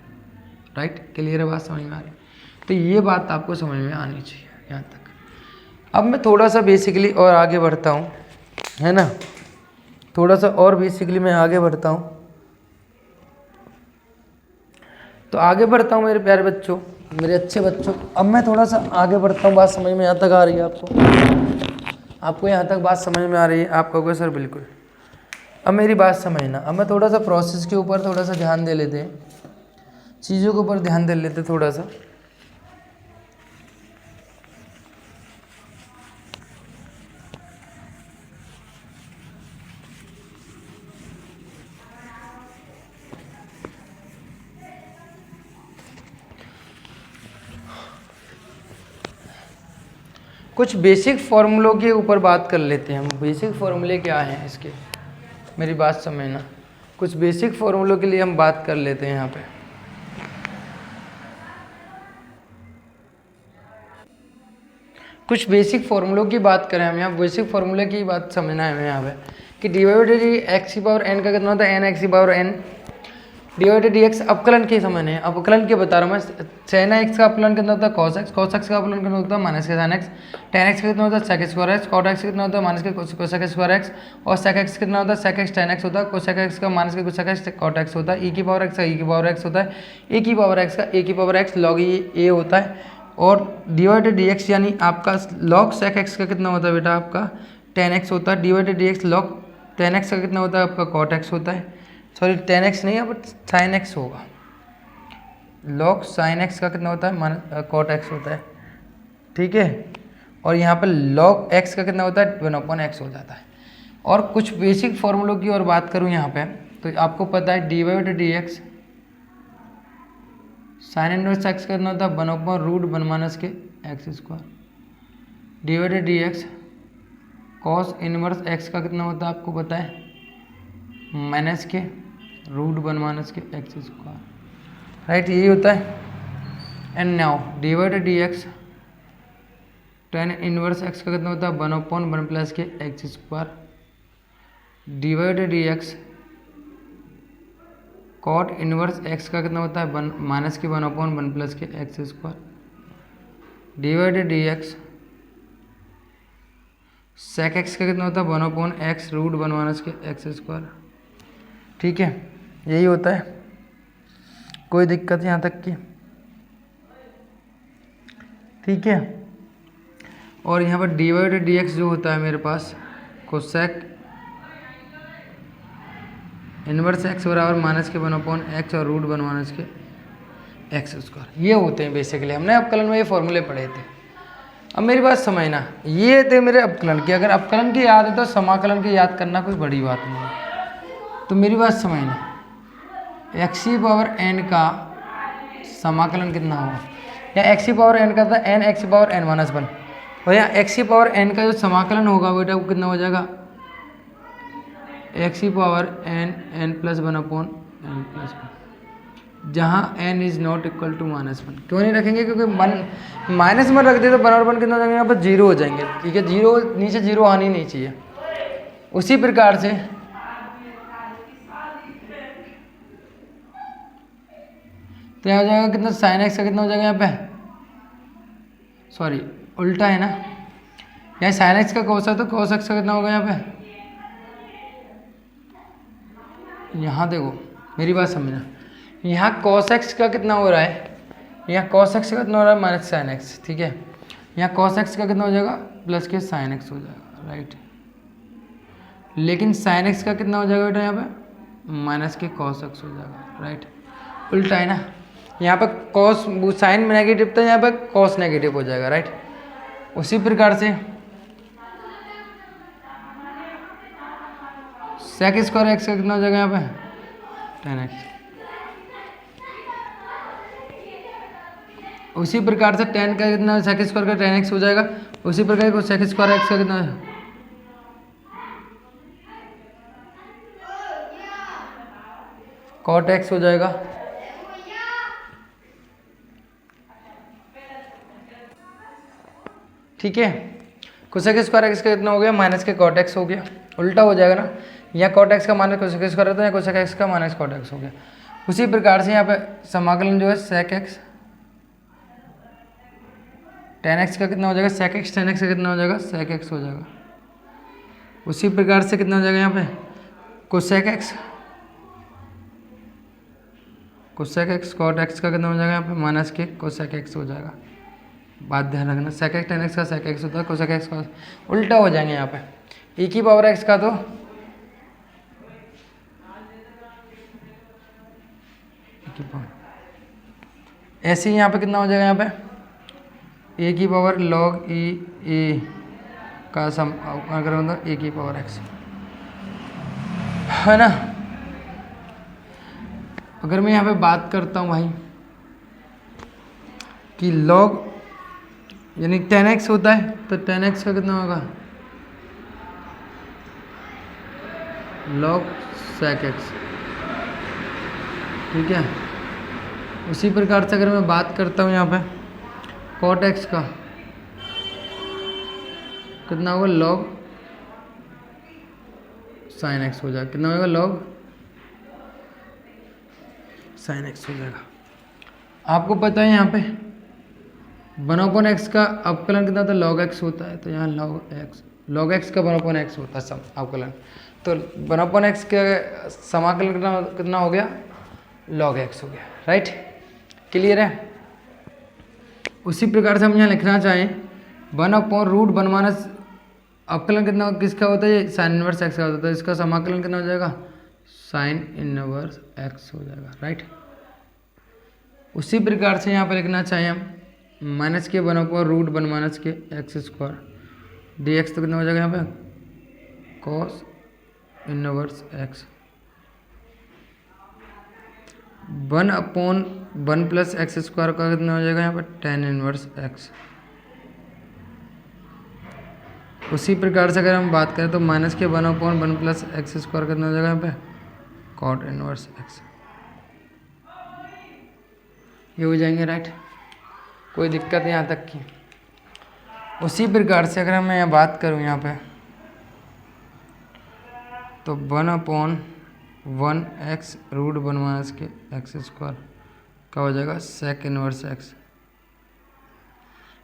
राइट? क्लियर है? बात समझ में आ रही? तो ये बात आपको समझ में आनी चाहिए यहाँ तक। अब मैं थोड़ा सा बेसिकली और आगे बढ़ता हूँ, है ना, थोड़ा सा और बेसिकली मैं आगे बढ़ता हूँ। तो आगे बढ़ता हूँ मेरे प्यारे बच्चों, मेरे अच्छे बच्चों। अब मैं थोड़ा सा आगे बढ़ता हूँ। बात समझ में यहाँ तक आ रही है आपको यहाँ तक बात समझ में आ रही है? आप कहोगे सर बिल्कुल। अब मेरी बात समझना, अब मैं थोड़ा सा प्रोसेस के ऊपर थोड़ा सा ध्यान दे लेते हैं, चीज़ों के ऊपर ध्यान दे लेते थोड़ा सा। कुछ बेसिक फॉर्मूलों के ऊपर बात कर लेते हैं हम। बेसिक फॉर्मूले क्या हैं इसके? मेरी बात समझना, कुछ बेसिक फॉर्मूलों के लिए हम बात कर लेते हैं यहाँ पे। कुछ बेसिक फॉर्मूलों की बात करें हम यहाँ, बेसिक फॉर्मूले की बात समझना है हमें यहाँ पे कि डिवाइडेड एक्स की पावर एन का कितना होता है? एन एक्स की power n divided d x अवकलन के समझने, अवकलन के बता रहा हूँ मैं। साइन एक्स का अवकलन कितना होता है? Cos x. कॉस एक्स का अवकलन कितना होता है? माइनस के साइन एक्स। टेन एक्स का कितना होता है? Sec square x. Cot x कितना होता है? माइनस के कोसेक स्क्वायर एक्स। और सेक एक्स कितना होता है? सेक एक्स टेन एक्स होता है। कोसेक एक्स का माइनस के कोसेक एक्स कॉट एक्स होता है। ई की पावर एक्स का ई की पावर एक्स होता है। ए की पावर एक्स का ए की पावर एक्स लॉग ए होता है। और डिवाइडेड डी एक्स यानी आपका लॉग सेक एक्स का कितना होता है बेटा? आपका टेन एक्स होता है। Divided d x log ten x का कितना होता है? आपका कॉट एक्स होता है। सॉरी टेन एक्स नहीं है बट साइन एक्स होगा। लॉग साइन एक्स का कितना होता है? कॉट एक्स होता है। ठीक है? और यहाँ पर लॉग एक्स का कितना होता है? 1/x हो जाता है। और कुछ बेसिक फॉर्मूलों की और बात करूँ यहाँ पे तो आपको पता है divided d x sine inverse x का कितना होता है 1/रूट 1 माइनस के x square divided d x cos inverse x का कितना होता है आपको पता है माइनस के रूट 1 माइनस के एक्स स्क्वायर राइट, यही होता है। And now divided d x tan inverse x का कितना होता है 1/1 प्लस के x square divided d x cot inverse x का कितना होता है माइनस के 1/1 प्लस के x square divided d x sec x का कितना होता है 1/x रूट 1 माइनस के एक्स स्क्वायर। ठीक है, यही होता है, कोई दिक्कत यहाँ तक की? ठीक है, और यहाँ पर डिवाइडेड डी एक्स जो होता है मेरे पास कोसेक इनवर्स एक्स बराबर माइनस के 1/x और रूट 1 माइनस के एक्स स्क्वायर, ये होते हैं बेसिकली। हमने अवकलन में ये फॉर्मूले पढ़े थे। अब मेरी बात समझना, ये थे मेरे अवकलन की। अगर अवकलन की याद है तो समाकलन की याद करना कोई बड़ी बात नहीं है। तो मेरी बात समझना, x⁴n का समाकलन कितना होगा, या x⁴n का था n x⁴n-1 और यहाँ x⁴n का जो समाकलन होगा बेटा वो कितना हो जाएगा x⁴n n+1/n+1, जहाँ n is not equal to -1। क्यों नहीं रखेंगे, क्योंकि माइनस में रख दे तो 1/1 कितना हो जाएंगे, यहाँ पर 0 हो जाएंगे। ठीक है, 0 नीचे 0 आनी नहीं चाहिए। उसी प्रकार से तो यहाँ हो जाएगा कितना साइन एक्स का कितना हो जाएगा यहाँ पे, सॉरी उल्टा है ना, यहाँ साइन एक्स का कोस है तो कोस एक्स का कितना होगा यहाँ पे, यहाँ देखो मेरी बात समझना, यहाँ cos x का कितना हो रहा है, यहाँ cos x का कितना हो रहा है माइनस साइन एक्स। ठीक है, यहाँ cos x का कितना हो जाएगा प्लस के साइन एक्स हो जाएगा राइट, लेकिन साइन एक्स का कितना हो जाएगा बेटा यहाँ पे माइनस के cos x हो जाएगा राइट, उल्टा है ना। यहाँ पे cos साइन नेगेटिव था, यहाँ पे cos नेगेटिव हो जाएगा राइट। उसी प्रकार से सेक स्क्वायर एक्स का कितना हो जाएगा यहाँ पे tan x। उसी प्रकार से tan का कितना सेक स्क्वायर का tan x हो जाएगा। उसी प्रकार को सेक स्क्वायर एक्स का कितना cot x हो जाएगा। ठीक है, कोसेक स्क्वायर एक्स का कितना हो गया माइनस के cot x हो गया, उल्टा हो जाएगा ना, यहाँ cot x का माइनस कोसेक स्क्वायर रहता है, यहाँ कोसेक x का माइनस cot x हो गया। उसी प्रकार से यहाँ पे समाकलन जो है सेक एक्स tan x का कितना हो जाएगा, सेक एक्स tan x का कितना हो जाएगा सेक एक्स हो जाएगा। उसी प्रकार से कितना हो जाएगा यहाँ पे कोसेक एक्स cot x का कितना हो जाएगा यहाँ पे माइनस के कोसेक एक्स हो जाएगा। बात ध्यान रखना, सेक एक्स tan x का सेक एक्स होता है, कोसेक एक्स का उल्टा हो जाएंगे यहाँ पे। e⁴x का तो ऐसे ही यहाँ पे कितना हो जाएगा, यहाँ पे a⁴log e का सम अगर मतलब a⁴x है ना। अगर मैं यहाँ पे बात करता हूँ भाई कि log यानी tan x होता है तो tan x का कितना होगा log sec x। ठीक है, उसी प्रकार से अगर मैं बात करता हूँ यहाँ पे cot x का कितना होगा log sin x हो जाएगा, कितना होगा log sin x हो जाएगा। आपको पता है यहाँ पे 1/x का अवकलन कितना था log x होता है, तो यहाँ log x का 1/x होता है सम अवकलन, तो 1/x के समाकलन कितना हो गया log x हो गया राइट। क्लियर है। उसी प्रकार से हम यहाँ लिखना चाहें 1/√1 माइनस अवकलन कितना किसका होता है, साइन इनवर्स एक्स का होता है, इसका समाकलन कितना हो जाएगा साइन इनवर्स एक्स हो जाएगा राइट। उसी प्रकार से यहाँ पर लिखना चाहिए हम माइनस के 1/√1 माइनस के एक्स स्क्वायर डी एक्स, तो कितना हो जाएगा यहाँ पे cos inverse x 1/√1 one plus x square का कितना हो जाएगा यहाँ पर टेन इनवर्स एक्स। उसी प्रकार से अगर हम बात करें तो माइनस के one upon one plus x square कितना हो जाएगा यहाँ पे कॉट इनवर्स एक्स। ये हो जाएंगे राइट, कोई दिक्कत यहाँ तक की। उसी प्रकार से अगर मैं यहाँ बात करूँ यहाँ पे तो one upon one x root one minus के एक्स स्क्वायर का हो जाएगा sec inverse x.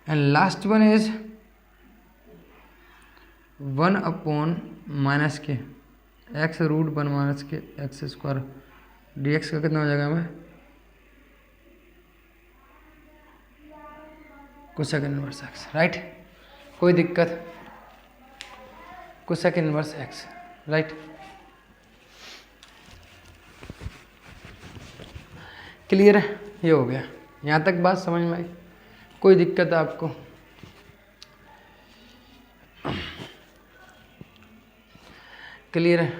And last one is one upon minus के एक्स रूट वन माइनस के एक्स स्क्वायर डी एक्स का कितना हो जाएगा हमें कोसेक इनवर्स एक्स राइट, कोई दिक्कत cosec inverse x right. Clear है, ये हो गया, यहाँ तक बात समझ में आई, कोई दिक्कत है आपको? क्लियर है,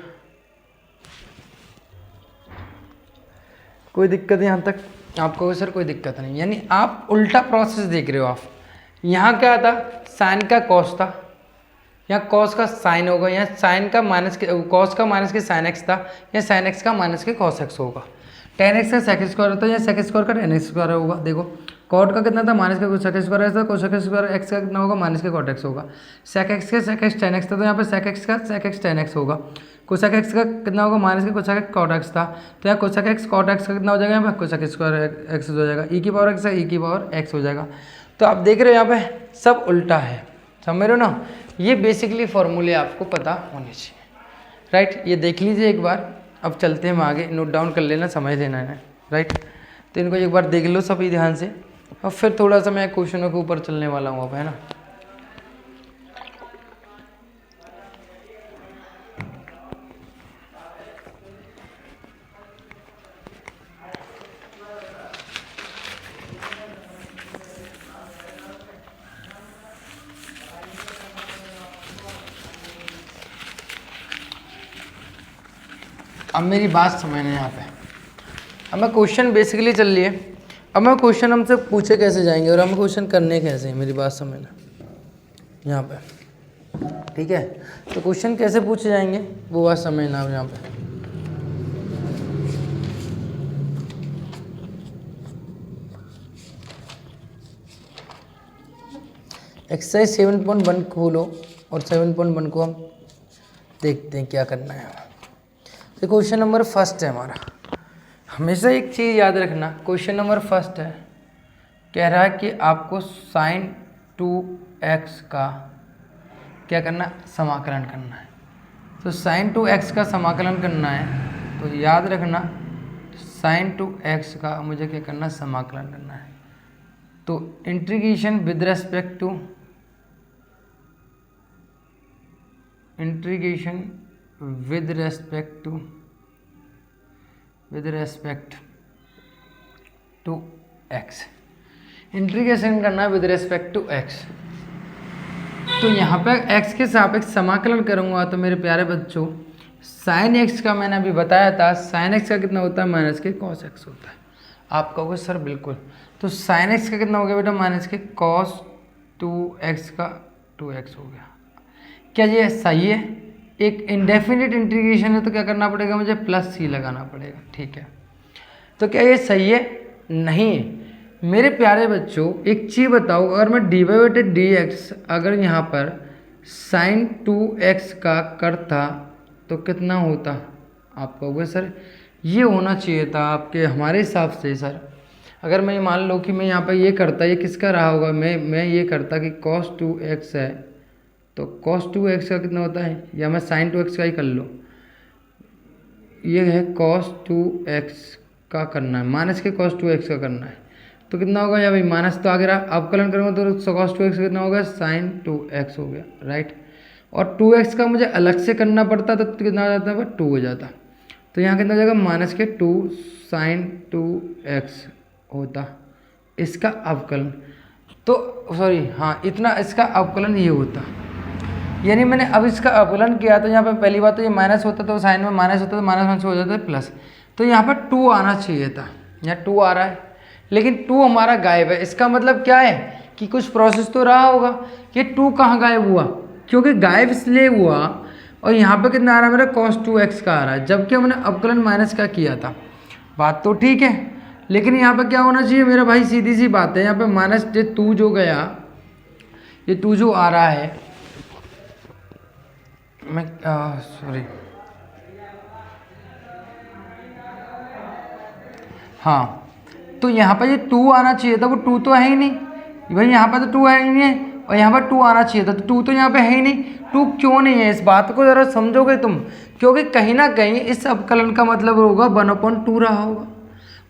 कोई दिक्कत है यहाँ तक आपको? सर कोई दिक्कत नहीं, यानी आप उल्टा प्रोसेस देख रहे हो। आप यहाँ क्या था, साइन का कॉस था, यहाँ कॉस का साइन होगा, यहाँ साइन का माइनस के कॉस का माइनस के साइन एक्स था, यहाँ साइन एक्स का माइनस के कॉस एक्स होगा। टेन एक्स का सेक स्क्वायर होता है, यहाँ सेक स्क्वायर का टेन एक्स स्क्वायर होगा। देखो कॉट का कितना था माइनस का सेक स्क्वायर ऐसा, कोसेक स्क्वायर एक्स का कितना होगा माइनस के कॉट एक्स होगा। सेक एक्स का सेक एक्स टेन एक्स था, तो यहाँ पे सेक एक्स का सेक एक्स टेन एक्स होगा। कोसेक एक्स का कितना होगा माइनस के कोसेक एक्स कॉट एक्स था, तो यहाँ कोसेक एक्स कॉट एक्स का कितना हो जाएगा यहाँ पे कोसेक स्क्वायर एक्स हो जाएगा, ई की पावर एक्स ई की पावर एक्स हो जाएगा। तो आप देख रहे हो यहाँ पे सब उल्टा है, समझ रहे हो ना? ये बेसिकली फॉर्मूले आपको पता होने चाहिए राइट। ये देख लीजिए एक बार, अब चलते हैं हम आगे, नोट डाउन कर लेना, समझ लेना है राइट। तो इनको एक बार देख लो सभी ध्यान से, और फिर थोड़ा सा मैं क्वेश्चनों के ऊपर चलने वाला हूँ अब, है ना। अब मेरी बात समझना यहाँ पे, अब मैं क्वेश्चन बेसिकली चल रही है, अब मैं क्वेश्चन हमसे पूछे कैसे जाएंगे और हमें क्वेश्चन करने कैसे हैं, मेरी बात समझना यहाँ पे, ठीक है। तो क्वेश्चन कैसे पूछे जाएंगे वो बात समझना अब यहाँ पे। एक्सरसाइज 7.1 खोलो और 7.1 को हम देखते हैं क्या करना है। तो क्वेश्चन नंबर फर्स्ट है हमारा, हमेशा एक चीज़ याद रखना, क्वेश्चन नंबर फर्स्ट है, कह रहा है कि आपको साइन 2x का क्या करना है, समाकलन करना है। तो साइन 2x का समाकलन करना है, तो याद रखना साइन 2x का मुझे क्या करना है, समाकलन करना है। तो integration with respect to with respect to x, integration करना है विद रेस्पेक्ट टू x। तो यहाँ पे x के सापेक्ष समाकलन करूँगा, तो मेरे प्यारे बच्चों साइन x का मैंने अभी बताया था, साइन x का कितना होता है माइनस के कॉस x होता है। आप कहोगे सर बिल्कुल, तो साइन x का कितना हो गया बेटा माइनस के कॉस 2x का 2x हो गया। क्या ये सही है? एक इंडेफिनिट इंटीग्रेशन है तो क्या करना पड़ेगा मुझे, प्लस सी लगाना पड़ेगा, ठीक है। तो क्या ये सही है? नहीं मेरे प्यारे बच्चों, एक चीज़ बताओ, अगर मैं डी वाई बटे डी एक्स अगर यहाँ पर साइन 2x का करता तो कितना होता? आप कहोगे सर ये होना चाहिए था आपके हमारे हिसाब से। सर अगर मैं मान लो कि मैं यहाँ पर ये करता, ये किसका रहा होगा, मैं ये करता कि cos 2x है, तो cos 2x का कितना होता है, या मैं sin 2x का ही कर लो, ये है cos 2x का करना है, माइनस के cos 2x का करना है, तो कितना होगा या भाई माइनस तो आगे रहा, अवकलन करूँगा तो cos 2x का कितना होगा sin 2x हो गया राइट। और 2x का मुझे अलग से करना पड़ता तो कितना हो जाता है, 2 हो जाता। तो यहाँ कितना हो जाएगा माइनस के 2 sin 2x होता इसका अवकलन। तो सॉरी हाँ, इतना इसका अवकलन ये होता, यानी मैंने अब इसका अवकलन किया तो यहाँ पे पहली बात तो ये माइनस होता, तो साइन में माइनस होता तो माइनस 1 से हो जाता है प्लस। तो यहाँ पर 2 आना चाहिए था, यहाँ 2 आ रहा है, लेकिन 2 हमारा गायब है। इसका मतलब क्या है कि कुछ प्रोसेस तो रहा होगा। ये 2 कहाँ गायब हुआ, क्योंकि गायब इसलिए हुआ, और यहाँ पे कितना आ रहा है मेरा cos 2x का आ रहा है, जबकि हमने अवकलन माइनस का किया था। बात तो ठीक है, लेकिन यहाँ पे क्या होना चाहिए मेरा भाई, सीधी सी बात है, यहाँ पे माइनस ये 2 जो गया, ये 2 जो आ रहा है, मैं सॉरी, हाँ, तो यहाँ पर ये 2 आना चाहिए था, वो 2 तो है ही नहीं भाई, यहाँ पर तो 2 है ही नहीं है, और यहाँ पर 2 आना चाहिए था, तो 2 तो यहाँ पे है ही नहीं। 2 क्यों नहीं है, इस बात को ज़रा समझोगे तुम, क्योंकि कहीं ना कहीं इस अवकलन का मतलब होगा 1/2 रहा होगा।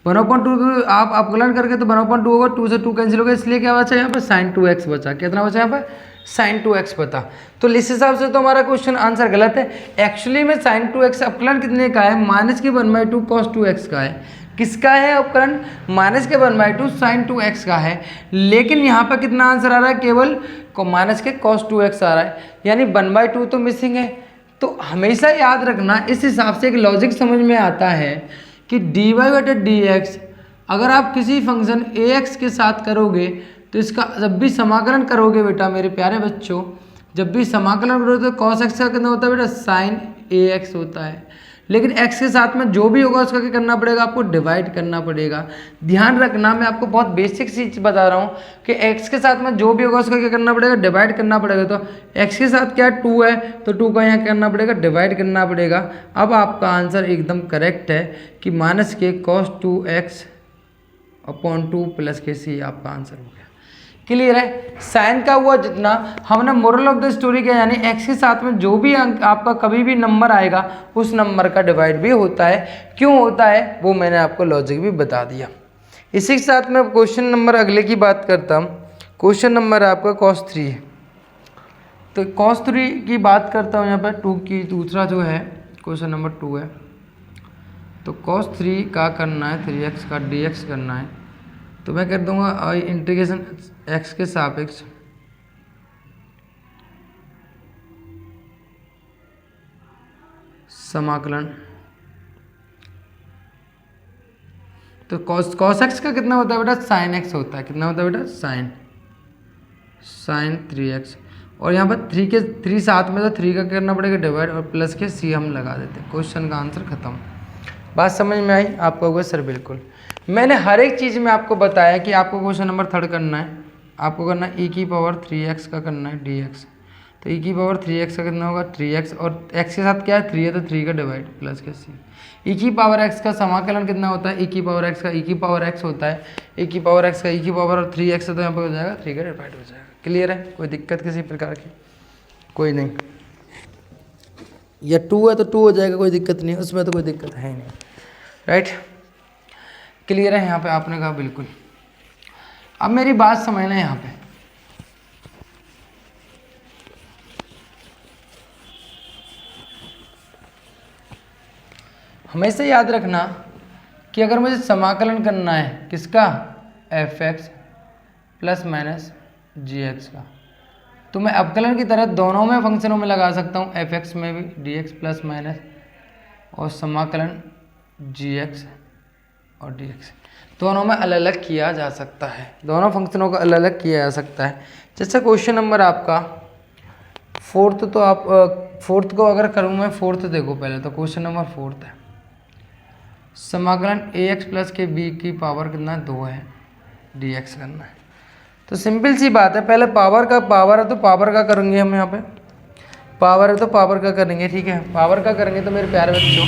1/2 आप अवकलन करके तो 1/2 होगा, 2 से 2 कैंसिल हो गया, इसलिए क्या बचा यहाँ पर sin 2x बचा। कितना बचा यहाँ पर sin 2x बता। तो इस हिसाब से तो हमारा क्वेश्चन आंसर गलत है। एक्चुअली में sin 2x अवकलन कितने का है, -1/2 cos 2x का है। किसका है अवकलन, -1/2 sin 2x का है, लेकिन यहाँ पर कितना आंसर आ रहा है, केवल माइनस के cos 2x आ रहा है, यानी 1/2 तो मिसिंग है। तो हमेशा याद रखना, इस हिसाब से एक लॉजिक समझ में आता है कि dy/dx अगर आप किसी फंक्शन ax के साथ करोगे तो इसका जब भी समाकलन करोगे बेटा मेरे प्यारे बच्चों, जब भी समाकलन करोगे तो cos x का कितना होता है बेटा, sin ax होता है। लेकिन x के साथ में जो भी होगा उसका क्या करना पड़ेगा, आपको डिवाइड करना पड़ेगा। ध्यान रखना, मैं आपको बहुत बेसिक चीज बता रहा हूँ कि x के साथ में जो भी होगा उसका क्या करना पड़ेगा, डिवाइड करना पड़ेगा। तो x के साथ क्या 2 है, तो 2 का यहाँ करना पड़ेगा, डिवाइड करना पड़ेगा। अब आपका आंसर एकदम करेक्ट है कि माइनस के cos 2x/2 प्लस के c आपका आंसर हो गया। क्लियर है। साइन का हुआ जितना, हमने मोरल ऑफ द स्टोरी किया, यानी x के साथ में जो भी अंक आपका कभी भी नंबर आएगा उस नंबर का डिवाइड भी होता है। क्यों होता है वो मैंने आपको लॉजिक भी बता दिया। इसी के साथ में क्वेश्चन नंबर अगले की बात करता हूँ। क्वेश्चन नंबर आपका cos 3 है। तो cos 3 की बात करता हूँ यहाँ पर 2 की, दूसरा जो है क्वेश्चन नंबर 2 है। तो cos 3 का करना है 3x का dx करना है, तो मैं कर दूंगा इंटीग्रेशन x के सापेक्ष समाकलन। तो cos x का कितना होता है बेटा, sin x होता है। कितना होता है बेटा, sin 3x, और यहाँ पर 3 साथ में, तो 3 का करना पड़ेगा डिवाइड, और प्लस के c हम लगा देते हैं। क्वेश्चन का आंसर खत्म। बात समझ में आई आपको? होगा सर बिल्कुल। मैंने हर एक चीज़ में आपको बताया कि आपको क्वेश्चन नंबर 3 करना है, आपको करना है e⁻3x का करना है dx। तो e⁻3x का कितना होगा 3x, और x के साथ क्या है 3 है, तो 3 का डिवाइड प्लस के c। e⁻x का समाकलन कितना होता है, e⁻x का e⁻x होता है, e⁻x का e⁻3x है, तो यहाँ पर हो जाएगा 3 का डिवाइड हो जाएगा। क्लियर है, कोई दिक्कत किसी प्रकार की कोई नहीं। या 2 है तो 2 हो जाएगा, कोई दिक्कत नहीं, उसमें तो कोई दिक्कत है नहीं। राइट, क्लियर है यहाँ पे, आपने कहा बिल्कुल। अब मेरी बात समझना यहाँ पे, हमेशा याद रखना कि अगर मुझे समाकलन करना है किसका, f(x) प्लस माइनस gx का, तो मैं अवकलन की तरह दोनों में फंक्शनों में लगा सकता हूँ, f(x) में भी dx प्लस माइनस, और समाकलन gx और dx दोनों में अलग अलग किया जा सकता है, दोनों फंक्शनों का अलग अलग किया जा सकता है। जैसे क्वेश्चन नंबर आपका 4th, तो आप 4th को अगर करूँ मैं, 4th देखो पहले, तो क्वेश्चन नंबर 4th है, समाकलन ax प्लस के b की पावर कितना 2 है, dx करना है। तो सिंपल सी बात है, पहले पावर है तो पावर का करेंगे हम, यहाँ पे पावर है तो पावर का करेंगे, ठीक है। पावर का करेंगे तो मेरे प्यारे बच्चों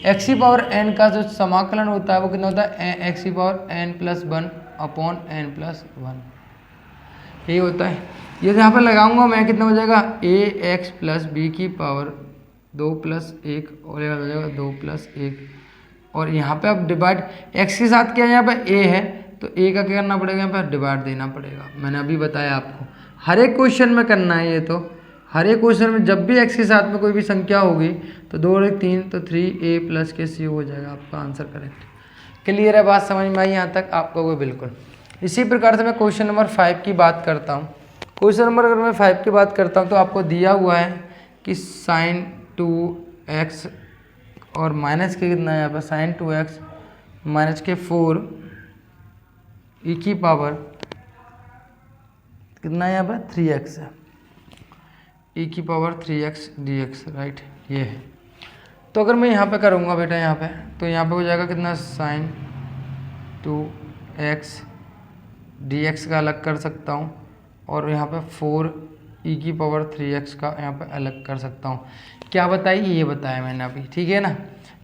x⁻n का जो समाकलन होता है वो कितना होता है, x⁻n + 1/n+1, यही होता है। ये यहाँ पर लगाऊंगा मैं, कितना हो जाएगा ax प्लस b की पावर 2 + 1, और यह हो जाएगा 2 + 1, और यहाँ पे अब डिवाइड x के साथ क्या है, यहाँ पे a है तो a का क्या करना पड़ेगा, यहाँ पे डिवाइड देना पड़ेगा। मैंने अभी बताया आपको, हर एक क्वेश्चन में करना है ये, तो हर एक क्वेश्चन में जब भी x के साथ में कोई भी संख्या होगी तो 2 और 1 3, तो 3a प्लस के c हो जाएगा आपका आंसर करेक्ट। क्लियर है, बात समझ में आई यहाँ तक आपको? कोई बिल्कुल। इसी प्रकार से मैं क्वेश्चन नंबर 5 की बात करता हूँ। क्वेश्चन नंबर अगर मैं 5 की बात करता हूँ तो आपको दिया हुआ है कि sin 2x और माइनस के कितना है यहाँ पर sin 2x माइनस के 4 ई की पावर कितना है यहाँ पे 3x है, ई की पावर 3x dx, राइट, ये है। तो अगर मैं यहाँ पे करूँगा बेटा यहाँ पे, तो यहाँ पे हो जाएगा कितना sin 2x dx का अलग कर सकता हूँ, और यहाँ पे 4 ई की पावर 3x का यहाँ पे अलग कर सकता हूँ। क्या बताइए, ये बताया मैंने अभी, ठीक है ना।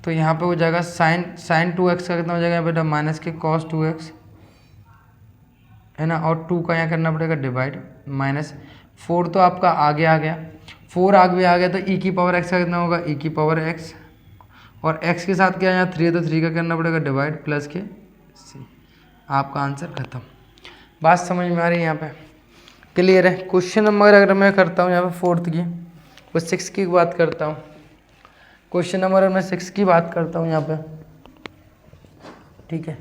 तो यहाँ पे हो जाएगा sin 2x का कितना हो जाएगा बेटा माइनस के cos 2x है ना, और 2 का यहाँ करना पड़ेगा डिवाइड, माइनस 4 तो आपका आगे आ गया, 4 आगे आ गया तो ई की पावर x का कितना होगा ई की पावर x, और x के साथ क्या यहाँ 3 है तो 3 का करना पड़ेगा डिवाइड प्लस के c। आपका आंसर खत्म। बात समझ में आ रही है यहाँ पे, क्लियर है। क्वेश्चन नंबर अगर मैं करता हूँ यहाँ पे 4th की, वो 6 की बात करता हूँ। क्वेश्चन नंबर मैं 6 की बात करता हूँ यहाँ पे, ठीक है,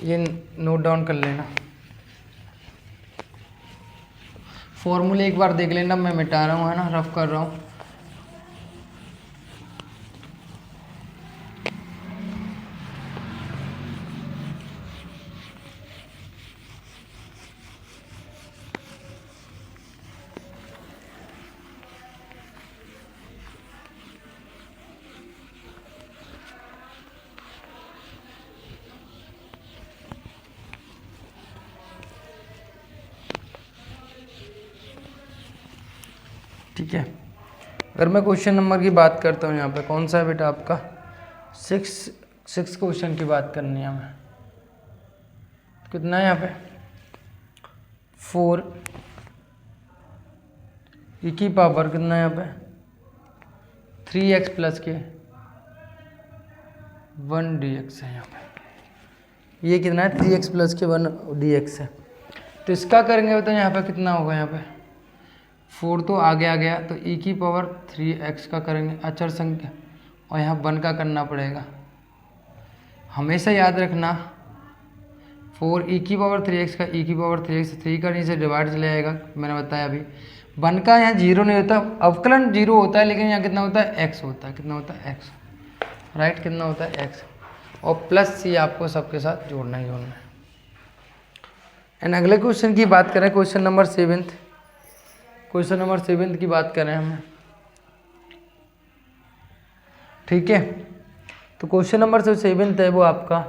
ये नोट डाउन कर लेना। फॉर्मूले एक बार देख लेना, मैं मिटा रहा हूँ है ना, रफ कर रहा हूँ। ठीक है, अगर मैं क्वेश्चन नंबर की बात करता हूँ यहाँ पे, कौन सा है बेटा आपका 6 क्वेश्चन की बात करनी है हमें। कितना है यहाँ पे 4 ई की पावर कितना है यहाँ पे 3x प्लस के 1 dx है यहाँ पे। ये कितना है 3x प्लस के 1 dx है। तो इसका करेंगे तो यहाँ पे कितना होगा, यहाँ पे 4 तो आगे आ गया, तो e की पावर 3x का करेंगे अचर संख्या, और यहाँ 1 का करना पड़ेगा। हमेशा याद रखना 4 e की पावर 3x का e की पावर 3x 3 का नीचे डिवाइड चले जाएगा, मैंने बताया अभी। 1 का यहाँ 0 नहीं होता, अवकलन 0 होता है, लेकिन यहाँ कितना होता है x होता है, कितना होता है x, राइट, कितना होता है x, और प्लस c आपको सबके साथ जोड़ना ही जोड़ना है। एंड अगले क्वेश्चन की बात करें, क्वेश्चन नंबर 7 की बात करें हम, ठीक है। तो क्वेश्चन नंबर 7 है वो आपका,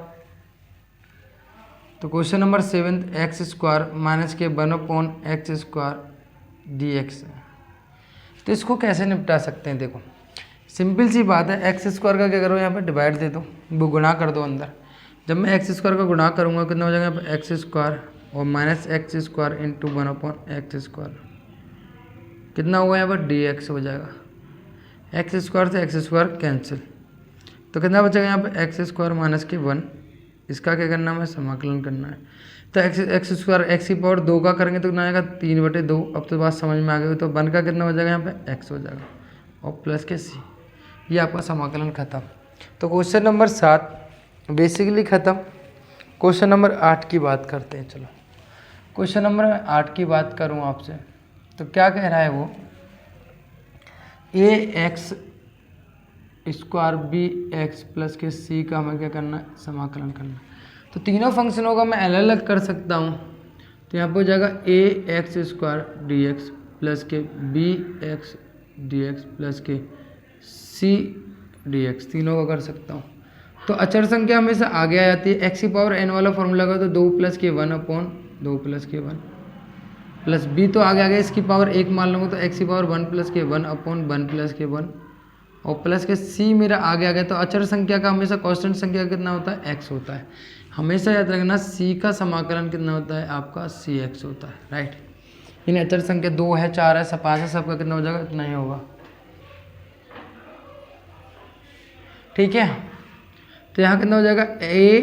तो question number 7 x square minus के 1/x² dx है। तो इसको कैसे निपटा सकते हैं, देखो सिंपल सी बात है, एक्स स्क्वायर का क्या करो यहाँ पे डिवाइड दे दो, वो गुणा कर दो अंदर। जब मैं एक्स स्क्वायर का गुणा करूँगा कितना हो जाएगा यहाँ पे एक्स स्क्वायर और minus x square into 1/x², कितना होगा यहाँ पर dx हो जाएगा। एक्स स्क्वायर से एक्स स्क्वायर कैंसिल, तो कितना बचेगा यहाँ पे एक्स स्क्वायर माइनस के 1, इसका क्या करना है समाकलन करना है। तो एक्स स्क्वायर एक्स की पावर 2 का करेंगे तो कितना आएगा 3/2। अब तो बात समझ में आ गई, तो 1 का कितना हो जाएगा यहाँ पे x हो जाएगा और प्लस के c, ये आपका समाकलन खत्म। तो क्वेश्चन नंबर 7 बेसिकली ख़त्म। क्वेश्चन नंबर 8 की बात करते हैं। चलो क्वेश्चन नंबर 8 की बात करूँ आपसे, तो क्या कह रहा है वो, ax स्क्वायर bx प्लस के c का हमें क्या करना है समाकलन करना है। तो तीनों फंक्शनों का मैं अलग अलग कर सकता हूँ, तो यहाँ पर हो जाएगा ax स्क्वायर dx प्लस के bx dx प्लस के c dx, तीनों का कर सकता हूँ। तो अचर संख्या हमेशा आगे आ जाती है, x की पावर n वाला फॉर्मूला का, तो 2 + के 1/2 + के 1 प्लस b तो आगे आ गया, इसकी पावर 1 मान लूँगा तो x की पावर 1 + के 1/1 + के 1 और प्लस के c मेरा आगे आ गया। तो अचर संख्या का हमेशा कांस्टेंट संख्या कितना होता है x होता है। हमेशा याद रखना c का समाकलन कितना होता है आपका cx होता है, राइट। इन अचर संख्या 2 है 4 है 5 है, सबका कितना हो जाएगा इतना ही होगा, ठीक है। तो यहाँ कितना हो जाएगा a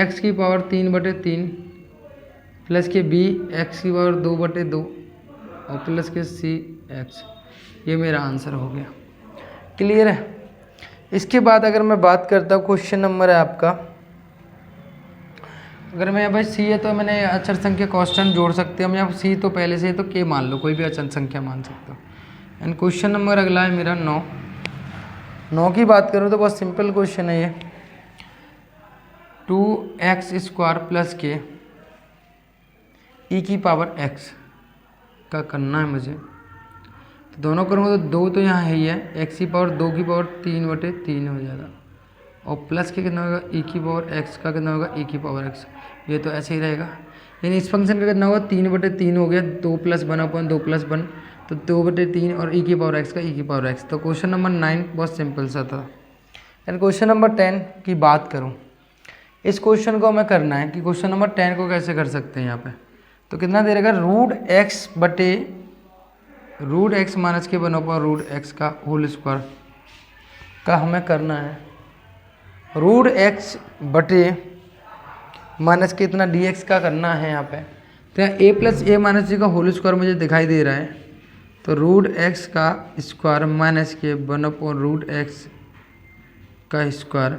x की पावर 3/3 प्लस के b x की पावर 2/2 और प्लस के c x, ये मेरा आंसर हो गया। क्लियर है। इसके बाद अगर मैं बात करता हूँ, क्वेश्चन नंबर है आपका, अगर मैं भाई c है तो मैंने अचर संख्या कांस्टेंट जोड़ सकते हैं हम, यहाँ c तो पहले से है तो k मान लो, कोई भी अचर संख्या मान सकते हो। एंड क्वेश्चन नंबर अगला है मेरा 9 की बात करूँ तो बहुत सिंपल क्वेश्चन है ये। 2x² प्लस के e की पावर x का करना है मुझे। तो दोनों करूँगा तो 2 तो यहाँ है ही है, x की पावर 2 की पावर 3/3 हो जाएगा, और प्लस के कितना होगा e की पावर x का कितना होगा e की पावर x। ये तो ऐसे ही रहेगा, यानी इस फंक्शन का कितना होगा 3/3 हो गया, 2 + 1/2 + 1, तो 2/3 और e की पावर x का e की पावर x। तो क्वेश्चन नंबर 9 बहुत सिंपल सा था। एंड क्वेश्चन नंबर 10 की बात करूँ, इस क्वेश्चन को हमें करना है कि क्वेश्चन नंबर 10 को कैसे कर सकते हैं यहाँ पे। तो कितना दे रहेगा √x माइनस के 1/√x का होल स्क्वायर का हमें करना है। √x बटे माइनस के इतना dx का करना है यहाँ पे। तो यहाँ a + a - g का होल स्क्वायर मुझे दिखाई दे रहा है, तो √x का स्क्वायर माइनस के 1/√x का स्क्वायर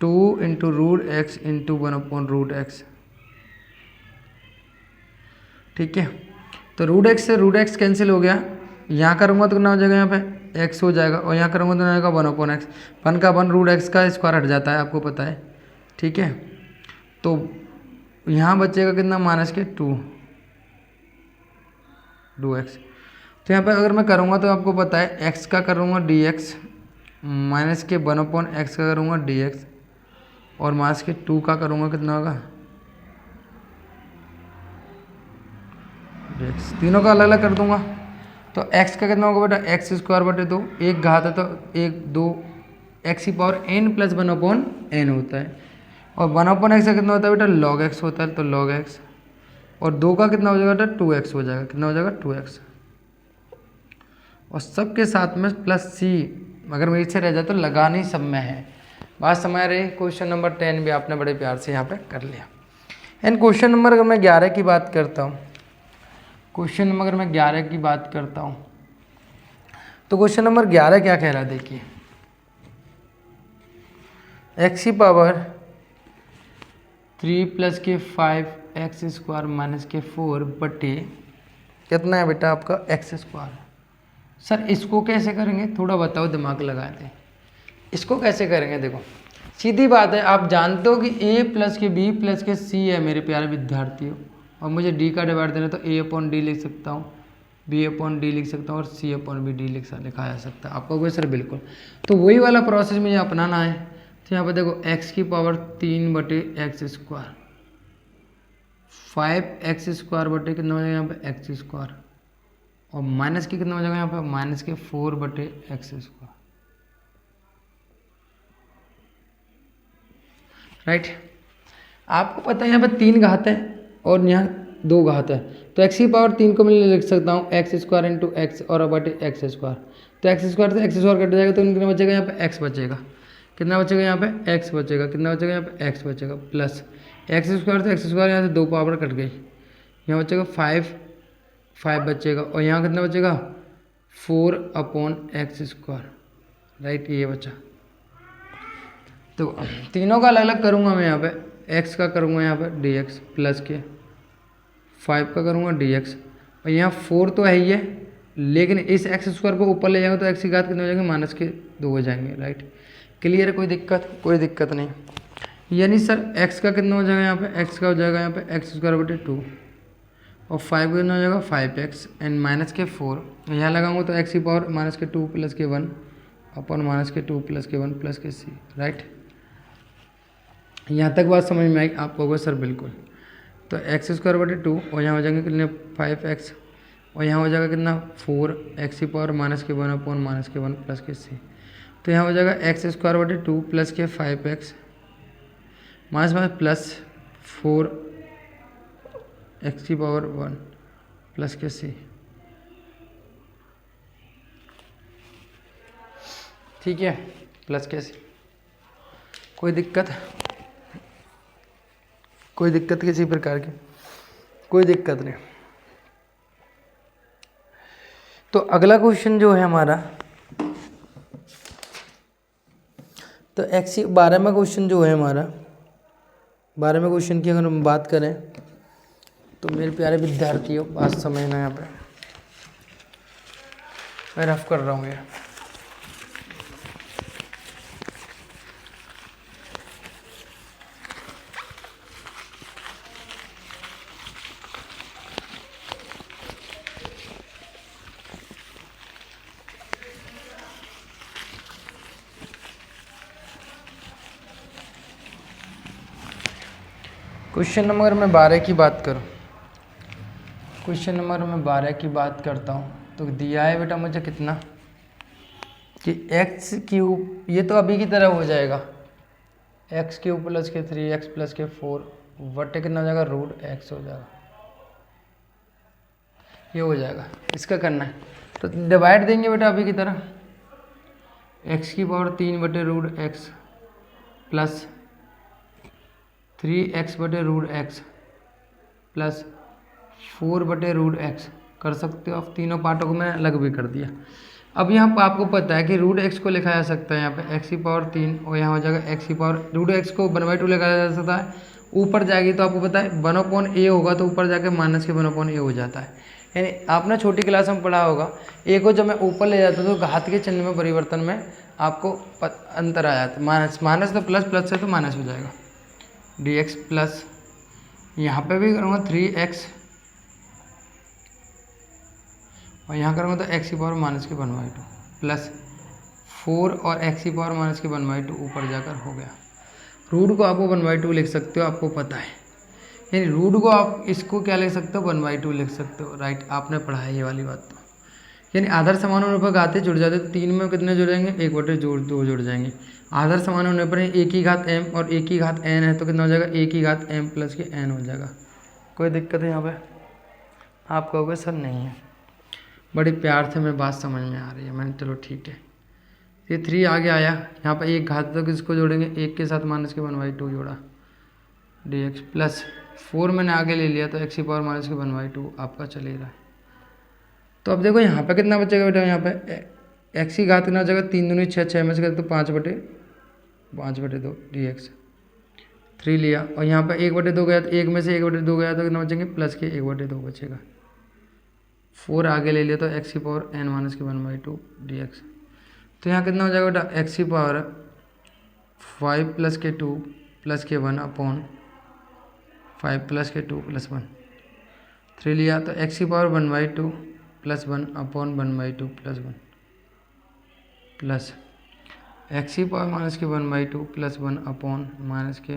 2 × √x × 1/√x। ठीक है, तो √x से √x कैंसिल हो गया, यहाँ करूँगा तो कितना हो जाएगा, यहाँ पे x हो जाएगा, और यहाँ करूँगा तो आएगा 1/x, 1 का 1 √x का स्क्वायर हट जाता है, आपको पता है। ठीक है, तो यहाँ बचेगा कितना -2 2x। तो यहाँ पे अगर मैं करूँगा तो आपको पता है x का करूँगा dx माइनस के 1/x का करूँगा dx, और माइनस के 2 का करूँगा कितना होगा dx। तीनों का अलग अलग कर दूंगा, तो x का कितना होगा बेटा x²/2, एक घात है तो 1 2 x की पावर n + 1/n होता है, और 1/x का कितना होता है बेटा log x होता है, तो log x, और 2 का कितना हो जाएगा बेटा 2x हो जाएगा, कितना हो जाएगा 2x, और सब के साथ में +c, अगर मेरे से रह जाए तो लगानी सब में है। बात समझ रही। क्वेश्चन नंबर 10 भी आपने बड़े प्यार से यहाँ पे कर लिया। एंड क्वेश्चन नंबर अगर मैं 11 की बात करता हूँ, क्वेश्चन नंबर अगर मैं 11 की बात करता हूँ, तो क्वेश्चन नंबर 11 क्या कह रहा है, देखिए x की पावर 3 + के 5x² माइनस के 4 बटे कितना है बेटा आपका x²। सर इसको कैसे करेंगे, थोड़ा बताओ, दिमाग लगाए थे, इसको कैसे करेंगे। देखो सीधी बात है, आप जानते हो कि a + के b + के c है मेरे प्यारे विद्यार्थियों, और मुझे d का डिवाइड देना, तो a/d लिख सकता हूँ, b/d लिख सकता हूँ, और c/d लिखा जा सकता है। आपको सर बिल्कुल, तो वही वाला प्रोसेस मुझे अपनाना है। तो यहाँ पर देखो x की पावर 3/x², 5x² बटे कितना हो जाएगा यहाँ पे x², और माइनस की कितना हो जाएगा यहाँ पे माइनस के 4/x²। राइट, आपको पता है यहाँ पे 3 घात है और यहाँ 2 घात है, तो x की पावर 3 को मैं लिख सकता हूँ x² × x और बटे x²। तो x² से x² कट जाएगा, तो कितना बचेगा यहाँ पे x बचेगा, कितना बचेगा यहाँ पे x बचेगा, कितना बचेगा यहाँ पे x बचेगा, प्लस x² से x² यहाँ से 2 पावर कट गई, यहाँ बचेगा 5 बचेगा, और यहाँ कितना बचेगा 4/x²। राइट, ये बचा। तो तीनों का अलग अलग करूँगा मैं, यहाँ पे x का करूँगा यहाँ पे dx प्लस के 5 का करूँगा dx, और यहाँ 4 तो है ही है, लेकिन इस x² को ऊपर ले जाएंगे तो x की घात कितने हो जाएंगे -2 हो जाएंगे। राइट, क्लियर है, कोई दिक्कत नहीं। यानी सर x का कितना हो जाएगा यहाँ पे, x का हो जाएगा यहाँ पे x²/2, और 5 कितना हो जाएगा 5x, एंड माइनस के 4 यहाँ लगाऊंगा तो x की पावर -2 + के 1 अपन -2 + के 1 + के c। राइट, यहाँ तक बात समझ में आई आपको होगा सर बिल्कुल। तो x²/2, और यहाँ हो जाएंगे कितने 5x, और यहाँ हो जाएगा कितना 4x की पावर -1/- के 1 + के c। तो यहाँ हो जाएगा x²/2 + के 5x प्लस 4x की पावर 1 + के c। ठीक है, प्लस के c। कोई दिक्कत किसी प्रकार की कोई दिक्कत नहीं। तो अगला क्वेश्चन जो है हमारा, तो 12वां क्वेश्चन जो है हमारा, 12वें क्वेश्चन की अगर हम बात करें तो मेरे प्यारे विद्यार्थियों बात समझना, यहाँ पे मैं रफ कर रहा हूँ ये। क्वेश्चन नंबर मैं 12 की बात करूँ, क्वेश्चन नंबर मैं 12 की बात करता हूँ तो दिया है बेटा मुझे कितना कि एक्स क्यूब, ये तो अभी की तरह हो जाएगा, एक्स क्यूब प्लस के 3x प्लस के 4 बटे कितना हो जाएगा रूट एक्स हो जाएगा, ये हो जाएगा। इसका करना है तो डिवाइड देंगे बेटा अभी की तरह, एक्स की पावर 3 बटे रूट एक्स प्लस 3x बटे रूट एक्स प्लस 4 बटे रूट एक्स कर सकते हो आप। तीनों पार्टों को मैं अलग भी कर दिया। अब यहाँ पर आपको पता है कि रूट एक्स को लिखा जा सकता है यहाँ पे एक्स की पावर 3 और यहाँ हो जाएगा एक्स की पावर, रूट एक्स को 1/2 लिखा जा सकता है, ऊपर जाएगी तो आपको पता है 1/a होगा तो ऊपर जाके माइनस के 1/a हो जाता है। यानी आपने छोटी क्लास में पढ़ा होगा ए को जब मैं ऊपर ले जाता हूँ तो घात के चिन्ह में परिवर्तन में आपको अंतर आ जाता है, माइनस तो प्लस, प्लस से तो माइनस हो जाएगा dx प्लस यहाँ पे भी करूँगा 3x और यहाँ करूँगा तो x की पावर माइनस के 1/2 प्लस 4 और x की पावर माइनस के 1/2 ऊपर जाकर हो गया। रूट को आपको 1/2 लिख सकते हो, आपको पता है, यानी रूट को आप इसको क्या लिख सकते हो 1/2 लिख सकते हो, राइट। आपने पढ़ा है ये वाली बात तो, यानी आधार समान होने पर घाते जुड़ जाते, 3 में कितने जुड़ जाएंगे 1/2 जुड़ जाएंगे। आधार समान होने पर एक ही घात m और एक ही घात n है तो कितना हो जाएगा एक ही घात m प्लस के n हो जाएगा। कोई दिक्कत है यहाँ पे? आप कहोगे सर नहीं है, बड़ी प्यार से मैं बात समझ में आ रही है, मैंने चलो ठीक है। ये 3 आगे आया, यहाँ पर एक घात तो किसको जोड़ेंगे, एक के साथ माइनस के 1/2 जोड़ा dx प्लस 4 मैंने आगे ले लिया तो x की पावर माइनस के 1/2 आपका चले रहा है। तो अब देखो यहाँ पे कितना बचेगा बेटा, यहाँ पे x की घात कितना हो जाएगा 3 दूनी 6, 6 में से करते तो 5/2 dx 3 लिया और यहाँ पे 1/2 गया तो 1 में से 1/2 गया तो कितना बचेंगे प्लस के 1/2 बचेगा। 4 आगे ले लिया तो x की पावर n माइनस के 1/2 dx, तो यहाँ कितना हो जाएगा बेटा x की पावर 5 प्लस के 2 प्लस के 1 अपॉन 5 प्लस के 2 प्लस 1, 3 लिया तो x की power 1/2 plus 1 upon 1/2 plus 1 plus x की पावर माइनस के 1/2 प्लस 1 अपॉन माइनस के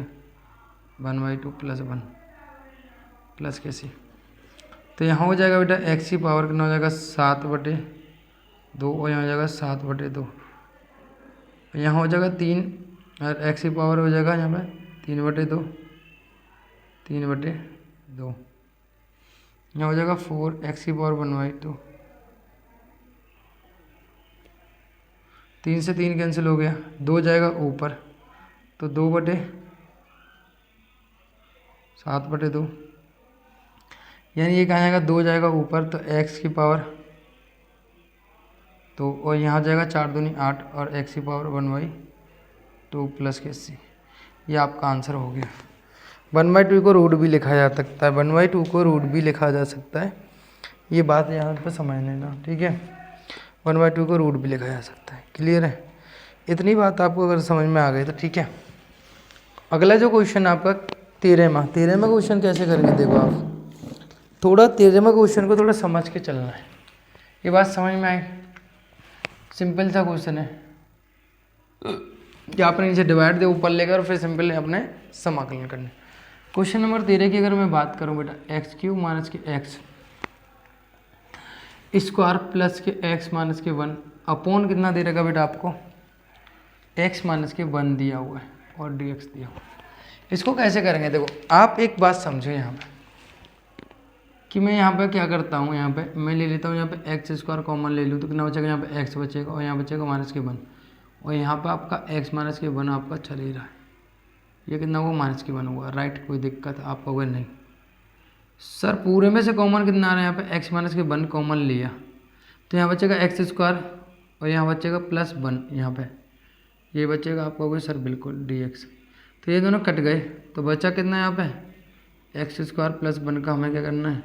1/2 प्लस 1 प्लस के c। तो यहाँ हो जाएगा बेटा x की पावर कितना हो जाएगा 7/2 और यहाँ हो जाएगा 7/2, यहाँ हो जाएगा 3 और x की पावर हो जाएगा यहाँ पे 3/2, 3/2 यहाँ हो जाएगा 4 x की पावर 1/2, 3 से 3 कैंसिल हो गया, 2 जाएगा ऊपर तो 2/7/2, यानी ये कहाँ जाएगा 2 जाएगा ऊपर तो x की पावर 2 और यहाँ जाएगा 4 दूनी 8 और x की पावर 1/2 प्लस के c। ये आपका आंसर हो गया। 1/2 को रूट भी लिखा जा सकता है, 1/2 को रूट भी लिखा जा सकता है, ये बात यहाँ पे समझ लेना, ठीक है। 1/2 को रूट भी लिखा जा सकता है, क्लियर है। इतनी बात आपको अगर समझ में आ गई तो ठीक है। अगला जो क्वेश्चन आपका 13वां क्वेश्चन कैसे करेंगे, देखो आप थोड़ा 13वां क्वेश्चन को थोड़ा समझ के चलना है, ये बात समझ में आई। सिंपल सा क्वेश्चन है कि आपने नीचे डिवाइड दे ऊपर लेकर और फिर सिंपल अपने समाकलन करने। क्वेश्चन नंबर 13 की अगर मैं बात करूं बेटा, x³ माइनस के x स्क्वायर प्लस के x माइनस के 1 अपॉन कितना दे रहेगा बेटा आपको x माइनस के 1 दिया हुआ है और dx दिया हुआ है। इसको कैसे करेंगे, देखो आप एक बात समझो यहाँ पे कि मैं यहाँ पे क्या करता हूँ, यहाँ पे मैं ले लेता हूँ यहाँ पे x² कॉमन ले लूँ तो कितना बचेगा, यहाँ पे x बचेगा और यहाँ बचेगा माइनस के 1 और यहाँ पे आपका x माइनस के 1 आपका चल ही रहा है, ये कितना हुआ माइनस के 1 हुआ, राइट। कोई दिक्कत आप कहोगे नहीं सर पूरे में से कॉमन कितना आ रहा है, यहाँ पे x माइनस के 1 कॉमन लिया तो यहाँ बचेगा x² और यहाँ बचेगा प्लस 1, यहाँ पे ये बचेगा, आप कहोगे सर बिल्कुल dx, तो ये दोनों कट गए तो बचा कितना यहाँ पे x² प्लस 1 का हमें क्या करना है,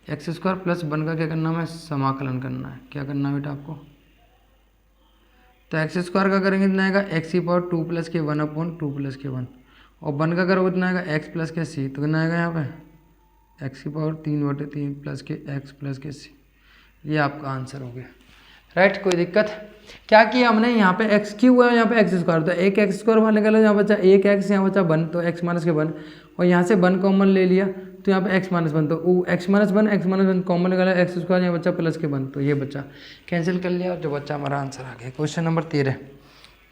x² प्लस 1 का क्या करना है, हमें समाकलन करना है। क्या करना है बेटा आपको, तो x² का करेंगे कितना आएगा x की पावर 2 प्लस के 1 अपॉन 2 प्लस के 1 और 1 का करोगे कितना आएगा x प्लस के c, तो कितना आएगा यहाँ पे x की पावर 3/3 प्लस के x प्लस के c। ये आपका आंसर हो गया, राइट, कोई दिक्कत? क्या किया हमने, यहाँ पे एक्स क्यू है, यहाँ पे एक्स स्क्वायर, तो एक एक्स स्क्वायर बाहर निकाला, यहाँ बचा एक एक्स, यहाँ बचा वन, तो एक्स माइनस के वन, और यहाँ से वन कॉमन ले लिया तो यहाँ पे एक्स माइनस वन, तो एक्स माइनस वन कॉमन निकाला, एक्स स्क्वायर यहाँ बचा प्लस के वन, तो ये बचा, कैंसिल कर लिया, जो बच्चा हमारा आंसर आ गया। क्वेश्चन नंबर 13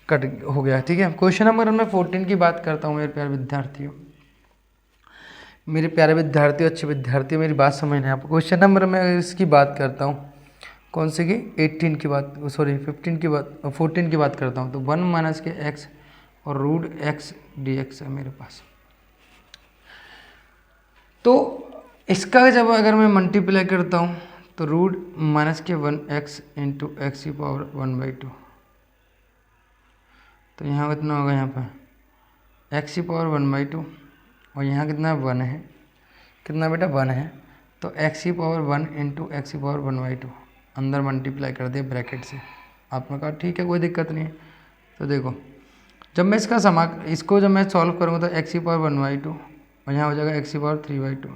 कट हो गया। ठीक है, क्वेश्चन नंबर मैं 14 की बात करता हूँ मेरे प्यारे विद्यार्थियों, मेरे प्यारे विद्यार्थियों, अच्छे विद्यार्थियों, मेरी बात समझना है आप। क्वेश्चन नंबर मैं इसकी बात करता हूँ, कौन से की, 18 की बात, सॉरी 15 की बात, 14 की बात करता हूँ। तो 1 माइनस के एक्स और रूट एक्स डी एक्स है मेरे पास। तो इसका जब अगर मैं मल्टीप्लाई करता हूँ तो रूट माइनस के 1x इंटू एक्स की पावर 1/2, तो यहाँ कितना होगा, यहाँ पर एक्स की पावर 1/2, और यहाँ कितना 1 है, कितना बेटा 1 है, तो एक्स की पावर 1 इंटू एक्स की पावर 1/2 अंदर मल्टीप्लाई कर दिया ब्रैकेट से। आपने कहा ठीक है कोई दिक्कत नहीं है। तो देखो जब मैं इसको जब मैं सॉल्व करूँगा तो एक्स की पावर 1/2 और यहाँ हो जाएगा एक्स की पावर 3/2।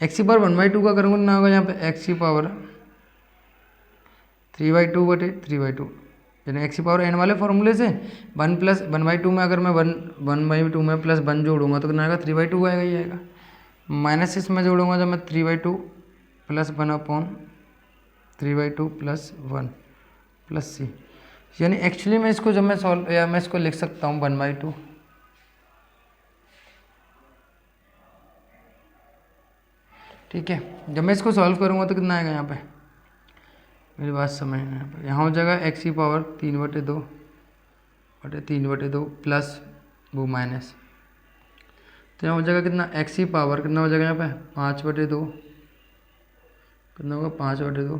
एक्स की पावर 1/2 का करूँगा ना होगा यहाँ पे एक्स की पावर 3/2 यानी एक्स की पावर एन वाले फॉर्मूले से 1+1/2 में अगर मैं 1/2 में प्लस 1 जोड़ूंगा तो कितना आएगा, 3/2 आएगा, ही आएगा। माइनस इसमें जोड़ूंगा जब मैं 3/2 प्लस 1/3/2 प्लस 1 प्लस सी, यानी एक्चुअली मैं इसको जब मैं सॉल्व, या मैं इसको लिख सकता हूँ 1/2, ठीक है। जब मैं इसको सॉल्व करूँगा तो कितना आएगा यहाँ पे, मेरी बात समझना है, यहाँ हो जाएगा एक्स की पावर 3/2 प्लस वो माइनस, तो यहाँ हो जाएगा कितना, एक्स की पावर कितना हो जाएगा यहाँ पे 5/2, कितना होगा 5/2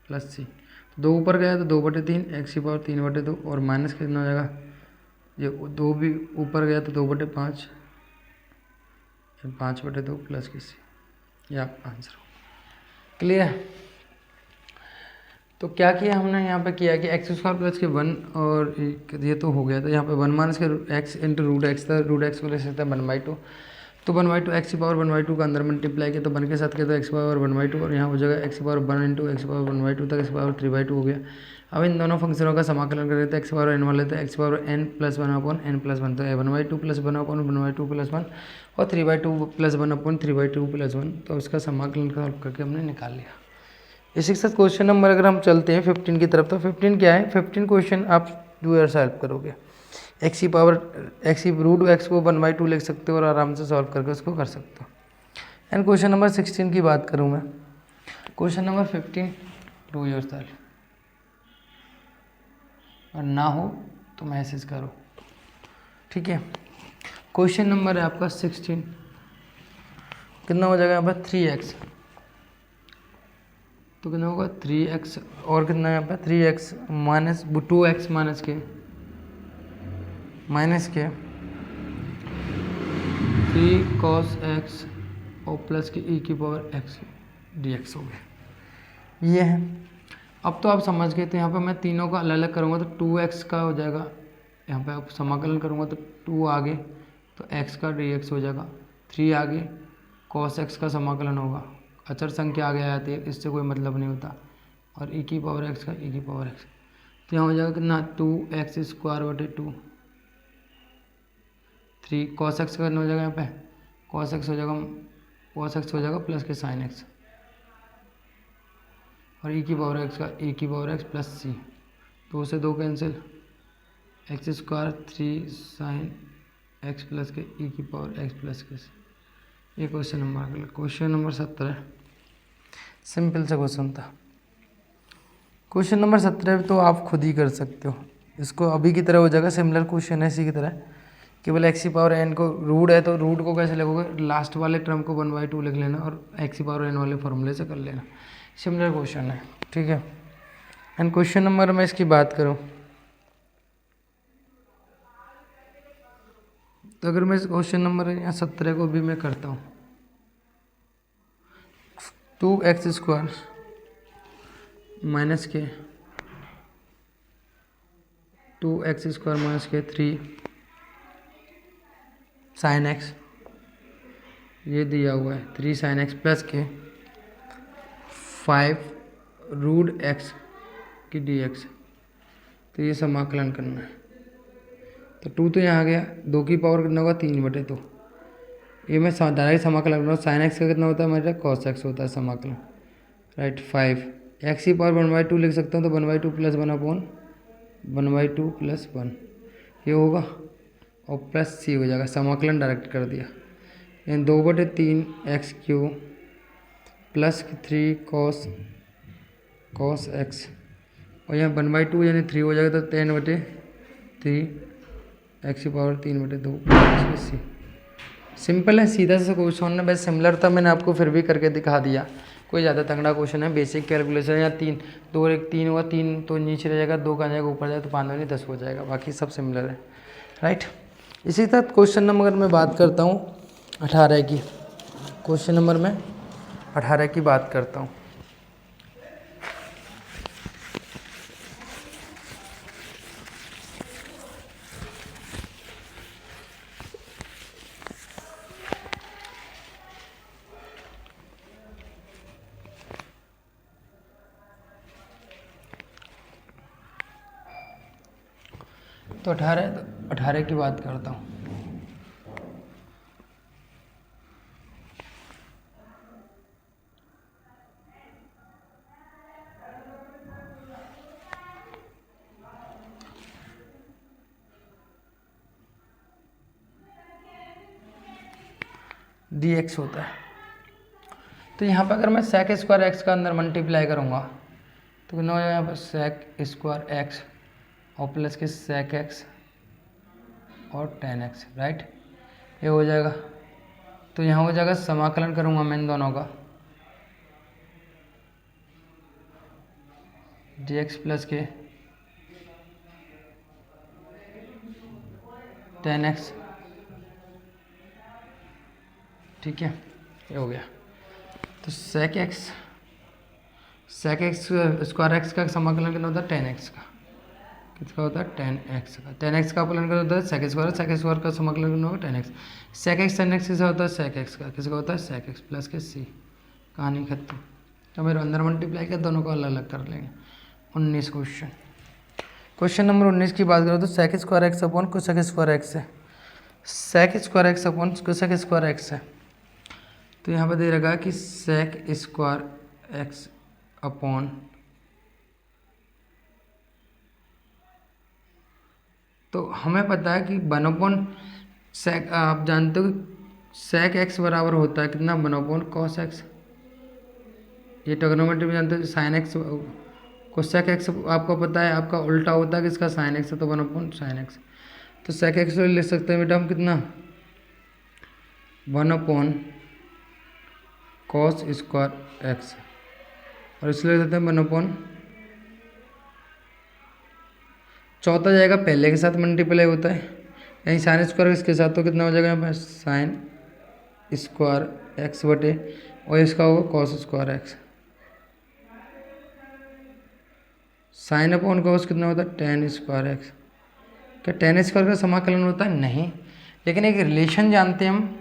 प्लस सी, तो 2 ऊपर गया तो 2/3, एक्स की पावर 3/2 और माइनस कितना हो जाएगा, ये 2 भी ऊपर गया तो 2/5, 5/2 प्लस की सी, ये आपका आंसर हो। क्लियर? तो क्या किया हमने यहाँ पे किया कि एक्स स्क्वायर प्लस के 1 और ये तो हो गया, तो यहाँ पे 1 माइनस के एक्स इंटू रूट एक्स था, रूट एक्स को ले सकते हैं 1/2, तो 1/2 एक्स की पावर 1/2 का अंदर मल्टीप्लाई किया तो 1 के साथ किया तो एक्स की पावर 1/2, और यहाँ हो जाएगा एक्स की पावर 1 इंटू एक्स की पावर 1/2 तक एक्स की पावर 3/2 हो गया। अब इन दोनों फंक्शनों का समाकलन कर देते हैं, एक्स की पावर एन वाले थे, एक्स की पावर n प्लस 1/n+1, तो 1/2 प्लस 1/1/2 प्लस 1 और 3/2 प्लस 1/3/2 प्लस 1, तो इसका समाकलन सॉल्व करके हमने निकाल लिया। इसी के साथ क्वेश्चन नंबर अगर हम चलते हैं 15 की तरफ, तो 15 क्या है, 15 क्वेश्चन आप डू योर सेल्फ करोगे, एक्स की पावर एक्स की रूट एक्स को 1/2 लिख सकते हो और आराम से सॉल्व करके उसको कर सकते हो। एंड क्वेश्चन नंबर 16 की बात करूँ मैं, question number 15 do your self, और ना हो तो मैसेज करो, ठीक है। क्वेश्चन नंबर है आपका 16, कितना हो जाएगा यहाँ पर 3x, तो कितना होगा 3x और कितना यहाँ पर 3x माइनस 2x माइनस के 3 cos x और प्लस के e की पावर x dx हो गया, ये है। अब तो आप समझ गए, तो यहाँ पे मैं तीनों का अलग अलग करूँगा तो 2x का हो जाएगा, यहाँ पे आप समाकलन करूँगा तो 2 आगे तो x का dx हो जाएगा, 3 आगे cos x का समाकलन होगा, अचर संख्या आगे आ जाती है, इससे कोई मतलब नहीं होता, और e की पावर x का e की पावर x, तो यहाँ हो जाएगा कितना 2x²/2, 3 cos x का हो जाएगा, यहाँ पे cos x हो जाएगा प्लस के sin x, और e की पावर x प्लस c, 2 से 2 cancel, x² 3 sin x plus के e की पावर x प्लस के c। ये क्वेश्चन नंबर अगला, क्वेश्चन नंबर 17, सिंपल सा क्वेश्चन था। क्वेश्चन नंबर 17 तो आप खुद ही कर सकते हो, इसको अभी की तरह हो जाएगा, सिमिलर क्वेश्चन है इसी की तरह, केवल एक्स की पावर एन को रूट है तो रूट को कैसे लिखोगे, लास्ट वाले टर्म को 1/2 लिख लेना और एक्स की पावर एन वाले फॉर्मूले से कर लेना, सिमिलर क्वेश्चन है, ठीक है। एंड क्वेश्चन नंबर मैं इसकी बात करूँ तो अगर मैं इस क्वेश्चन नंबर यहाँ 17 को भी मैं करता हूँ, 2x² माइनस के 2x² माइनस के 3 sin x, ये दिया हुआ है 3 sin x प्लस के 5√x की dx। तो ये समाकलन करना है। तो 2 तो यहाँ आ गया, 2 की पावर कितना होगा 3/2। ये मैं डायरेक्ट समाकलन कर रहा हूँ। साइन एक्स का कितना होता है मेरा, कॉस एक्स होता है समाकलन, राइट। 5 एक्स की पावर 1/2 लिख सकता हूँ, तो 1/2 + 1/1/2 + 1 ये होगा, और प्लस सी हो जाएगा। समाकलन डायरेक्ट कर दिया। यानी 2/3 x³ प्लस 3 cos x, और यहाँ 1/2 यानी 3 हो जाएगा, तो 10/3 x की पावर 3/2 सी। सिंपल है, सीधा सा क्वेश्चन है, बस सिमिलर था, मैंने आपको फिर भी करके दिखा दिया। कोई ज़्यादा तगड़ा क्वेश्चन है, बेसिक कैलकुलेशन। या 3 2 1 3 हुआ, 3 तो नीचे रह जाएगा, 2 का जाएगा ऊपर जाएगा, तो 5 नहीं 10 हो जाएगा। बाकी सब सिमिलर है, राइट। इसी तरह क्वेश्चन नंबर मैं बात करता हूँ 18 की। क्वेश्चन नंबर में 18 की बात करता हूँ। तो 18 की बात करता हूँ। dx होता है। तो यहाँ पर अगर मैं sec स्क्वायर x का अंदर मल्टीप्लाई करूँगा तो कितना हो जाएगा यहाँ पर sec स्क्वायर x और प्लस के sec x और tan x, राइट। ये हो जाएगा। तो यहाँ हो जाएगा, समाकलन करूँगा मैं इन दोनों का, dx प्लस के tan x, ठीक है। ये हो गया। तो sec x स्क्वायर x का समाकलन कितना होता है, tan x का। किसका होता है, tan x का। tan x का अपलन कितना होता है, sec स्क्वायर का समाकलन कितना होगा, tan x। sec x tan x किसका होता है, sec x का। किसका होता है, sec x प्लस के c। कहानी खत्म। तो मेरे अंदर मल्टीप्लाई कर, दोनों को अलग अलग कर लेंगे। 19 क्वेश्चन नंबर 19 की बात करो तो sec square x upon cosec square x है। sec square x upon cosec square x है। तो यहाँ पर दे रखा है कि sec स्क्वायर x अपॉन तो हमें पता है कि 1/sec, आप जानते हो कि sec x बराबर होता है कितना, 1/cos x। ये ट्रिग्नोमेट्री में जानते हो, sin x cosec x आपको पता है, आपका उल्टा होता है किसका, sin x है, तो 1/sin x। तो sec x लिख सकते हैं बेटा हम कितना, 1/cos स्क्वायर x, और इसलिए लिख देते हैं 1/, चौथा जाएगा पहले के साथ मल्टीप्लाई होता है, यहीं साइन स्क्वायर इसके साथ, तो कितना हो जाएगा यहाँ पर साइन स्क्वायर x बटे, और इसका होगा cos square x। Sine upon cos कितना होता है, टेन स्क्वायर x। क्या टेन स्क्वायर का समाकलन होता है, नहीं। लेकिन एक रिलेशन जानते हैं हम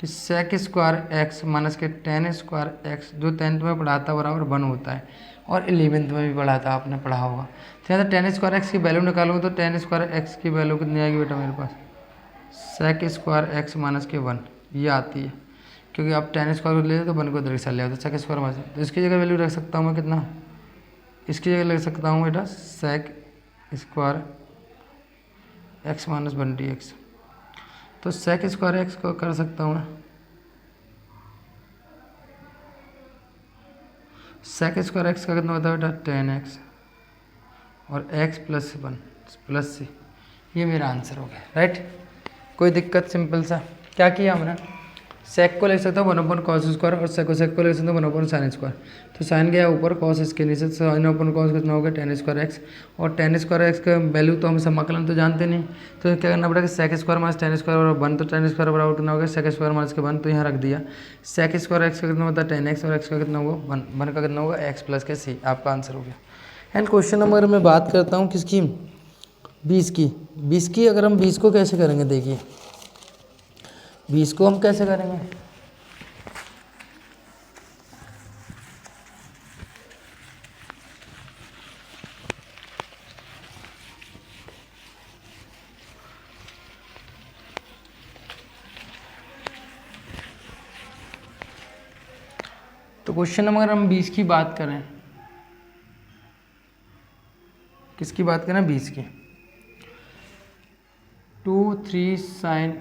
कि सेक स्क्वायर x माइनस के टेन स्क्वायर x, जो 10th में पढ़ा था बराबर 1 होता है, और 11th में भी पढ़ा था, आपने पढ़ा होगा। तो यहाँ टेन स्क्वायर x की वैल्यू निकालोगे तो टेन स्क्वायर x की वैल्यू कितनी आएगी बेटा मेरे पास, सेक स्क्वायर x माइनस के 1 ये आती है। क्योंकि आप टेन स्क्वायर को ले तो 1 को इधर से ले आओ, तो सेक स्क्वायर माइनस, तो इसकी जगह वैल्यू रख सकता हूँ मैं कितना, इसकी जगह लिख सकता हूँ बेटा sec square x minus 1 dx। तो सेक स्क्वायर x को कर सकता हूँ मैं सेक स्क्वायर x का कितना होता है बेटा, टेन x और x प्लस 1 प्लस c। ये मेरा आंसर हो गया, राइट। कोई दिक्कत, सिंपल सा। क्या किया हमने, सेक को ले सकता हूँ 1/cos स्क्वायर, और सेक को ले सकता हूँ 1/sin स्क्वायर। तो साइन गया ऊपर, कॉस इसके नीचे, साइन अपन कॉस कितना हो गया, टेन स्क्वायर x, और टेन स्क्वायर x का वैल्यू तो हम समाकलन तो जानते नहीं, तो क्या करना पड़ेगा, sec square minus tan square और 1, तो टेन स्क्वायर बराबर कितना हो गया, सेक स्क्वायर माइनस के 1, तो यहाँ रख दिया। सेक स्क्वायर x का कितना होता है, टेन x, और x का कितना होगा 1 का कितना होगा, x प्लस के c। आपका आंसर हो गया। एंड क्वेश्चन नंबर मैं बात करता हूँ किसकी, 20 की। अगर हम 20 को कैसे करेंगे, देखिए 20 को हम कैसे करेंगे, तो क्वेश्चन नंबर हम 20 की बात करें, किसकी बात करें, 20 की। 2 3 साइन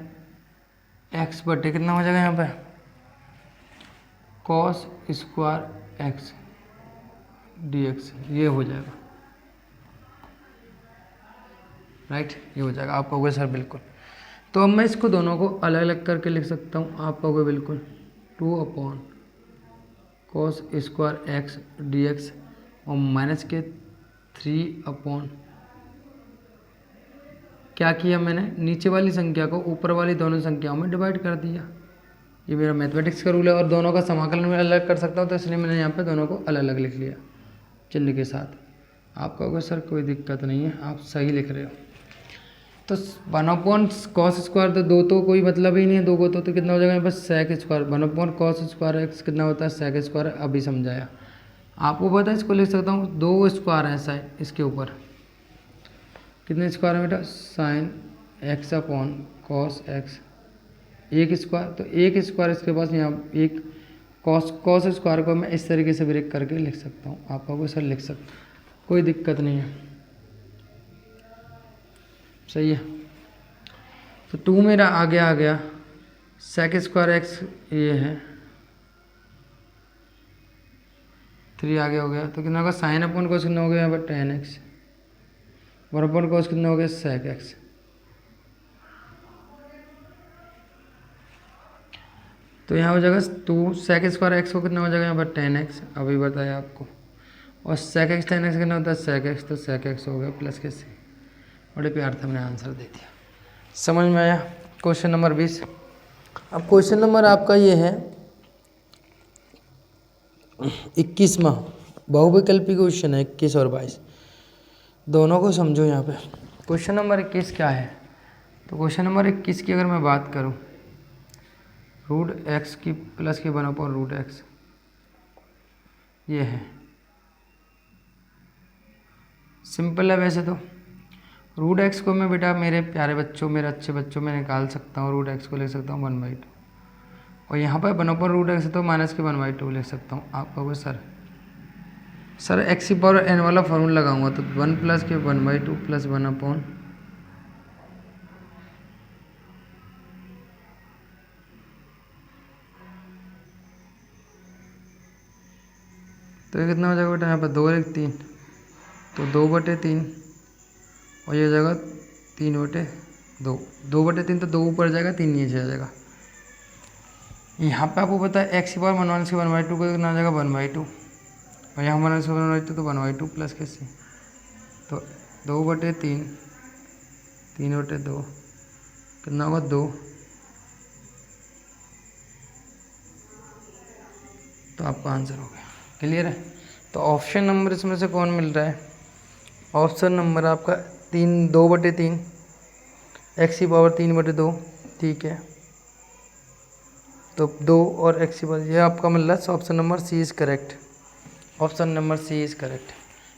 एक्स बटे कितना हो जाएगा यहाँ पे, cos square x d x, ये हो जाएगा, राइट, ये हो जाएगा। आप कहोगे सर बिल्कुल, तो अब मैं इसको दोनों को अलग अलग करके लिख सकता हूँ। आप कहोगे बिल्कुल 2 upon cos square x d x और माइनस के 3 अपॉन, क्या किया मैंने, नीचे वाली संख्या को ऊपर वाली दोनों संख्याओं में डिवाइड कर दिया। ये मेरा मैथमेटिक्स का रूल है, और दोनों का समाकलन में अलग कर सकता हूँ, तो इसलिए मैंने यहाँ पे दोनों को अलग अलग लिख लिया चिन्ह के साथ। आप कहोगे सर कोई दिक्कत नहीं है, आप सही लिख रहे हो। तो 1 अपॉन कॉस स्क्वायर, तो दो तो कोई मतलब ही नहीं है, दो को तो कितना हो जाएगा यहाँ पर sec square. 1 upon cos square x कितना होता है, सेक स्क्वायर, अभी समझाया आपको पता है। इसको लिख सकता हूँ 2 स्क्वायर है साइन, इसके ऊपर कितने स्क्वायर है बेटा, sine x upon cos x, एक स्क्वायर, तो एक स्क्वायर इसके पास यहाँ एक कॉस स्क्वायर को मैं इस तरीके से ब्रेक करके लिख सकता हूँ। आप कहोगे सर लिख सकते, कोई दिक्कत नहीं है, सही है। तो 2 मेरा आ गया सेक स्क्वायर एक्स, ये है 3 आगे हो गया, तो कितना होगा, साइन अपॉन कॉस कितना हो गया यहाँ पर, टेन एक्स, 1 अपॉन कॉस कितना हो गया, सेक एक्स। तो यहाँ हो जाएगा 2 सेक स्क्वायर एक्स को कितना हो जाएगा यहाँ पर, 10x, अभी बताया आपको, और सेक एक्स 10x कितना होता है, सेक एक्स, तो सेक एक्स हो गया प्लस के सी। बड़े प्यार से हमने आंसर दे दिया, समझ में आया। Question number 20। अब क्वेश्चन नंबर आपका ये है 21वां, बहुविकल्पी क्वेश्चन है 21 और 22, दोनों को समझो यहाँ पे। क्वेश्चन नंबर 21 क्या है, तो क्वेश्चन नंबर 21 की अगर मैं बात करूँ, रूट एक्स की प्लस की 1 अपॉन रूट एक्स, ये है सिंपल है वैसे तो। रूट एक्स को मैं बेटा मेरे प्यारे बच्चों, मेरे अच्छे बच्चों में निकाल सकता हूँ, रूट एक्स को लिख सकता हूँ 1/2, और यहाँ पर 1 अपॉन रूट एक्स है तो माइनस के 1/2 लिख सकता हूँ। आप कहोगे सर एक्स की पावर एन वाला फॉर्मूला लगाऊंगा तो 1 प्लस के 1/2 प्लस 1 अपॉन, तो ये कितना हो जाएगा बेटा यहाँ पर 2 और 1 3, तो 2/3, और ये हो जाएगा 3/2, 2/3 तो 2 ऊपर जाएगा, 3 नीचे आ जाएगा। यहाँ पे आपको पता है एक्स की पावर 1 से 1/2 को कितना आ जाएगा 1/2, और यहाँ 1 से 1/2 तो 1/2 प्लस के सी, तो 2/3, 3/2 कितना होगा 2, तो आपका आंसर हो गया। क्लियर है। तो ऑप्शन नंबर इसमें से कौन मिल रहा है, ऑप्शन नंबर आपका 2/3, एक्स की पावर 3/2, ठीक है, तो 2 और एक्स की पावर, ये आपका मिल रहा है। Option number c is correct, option number c is correct.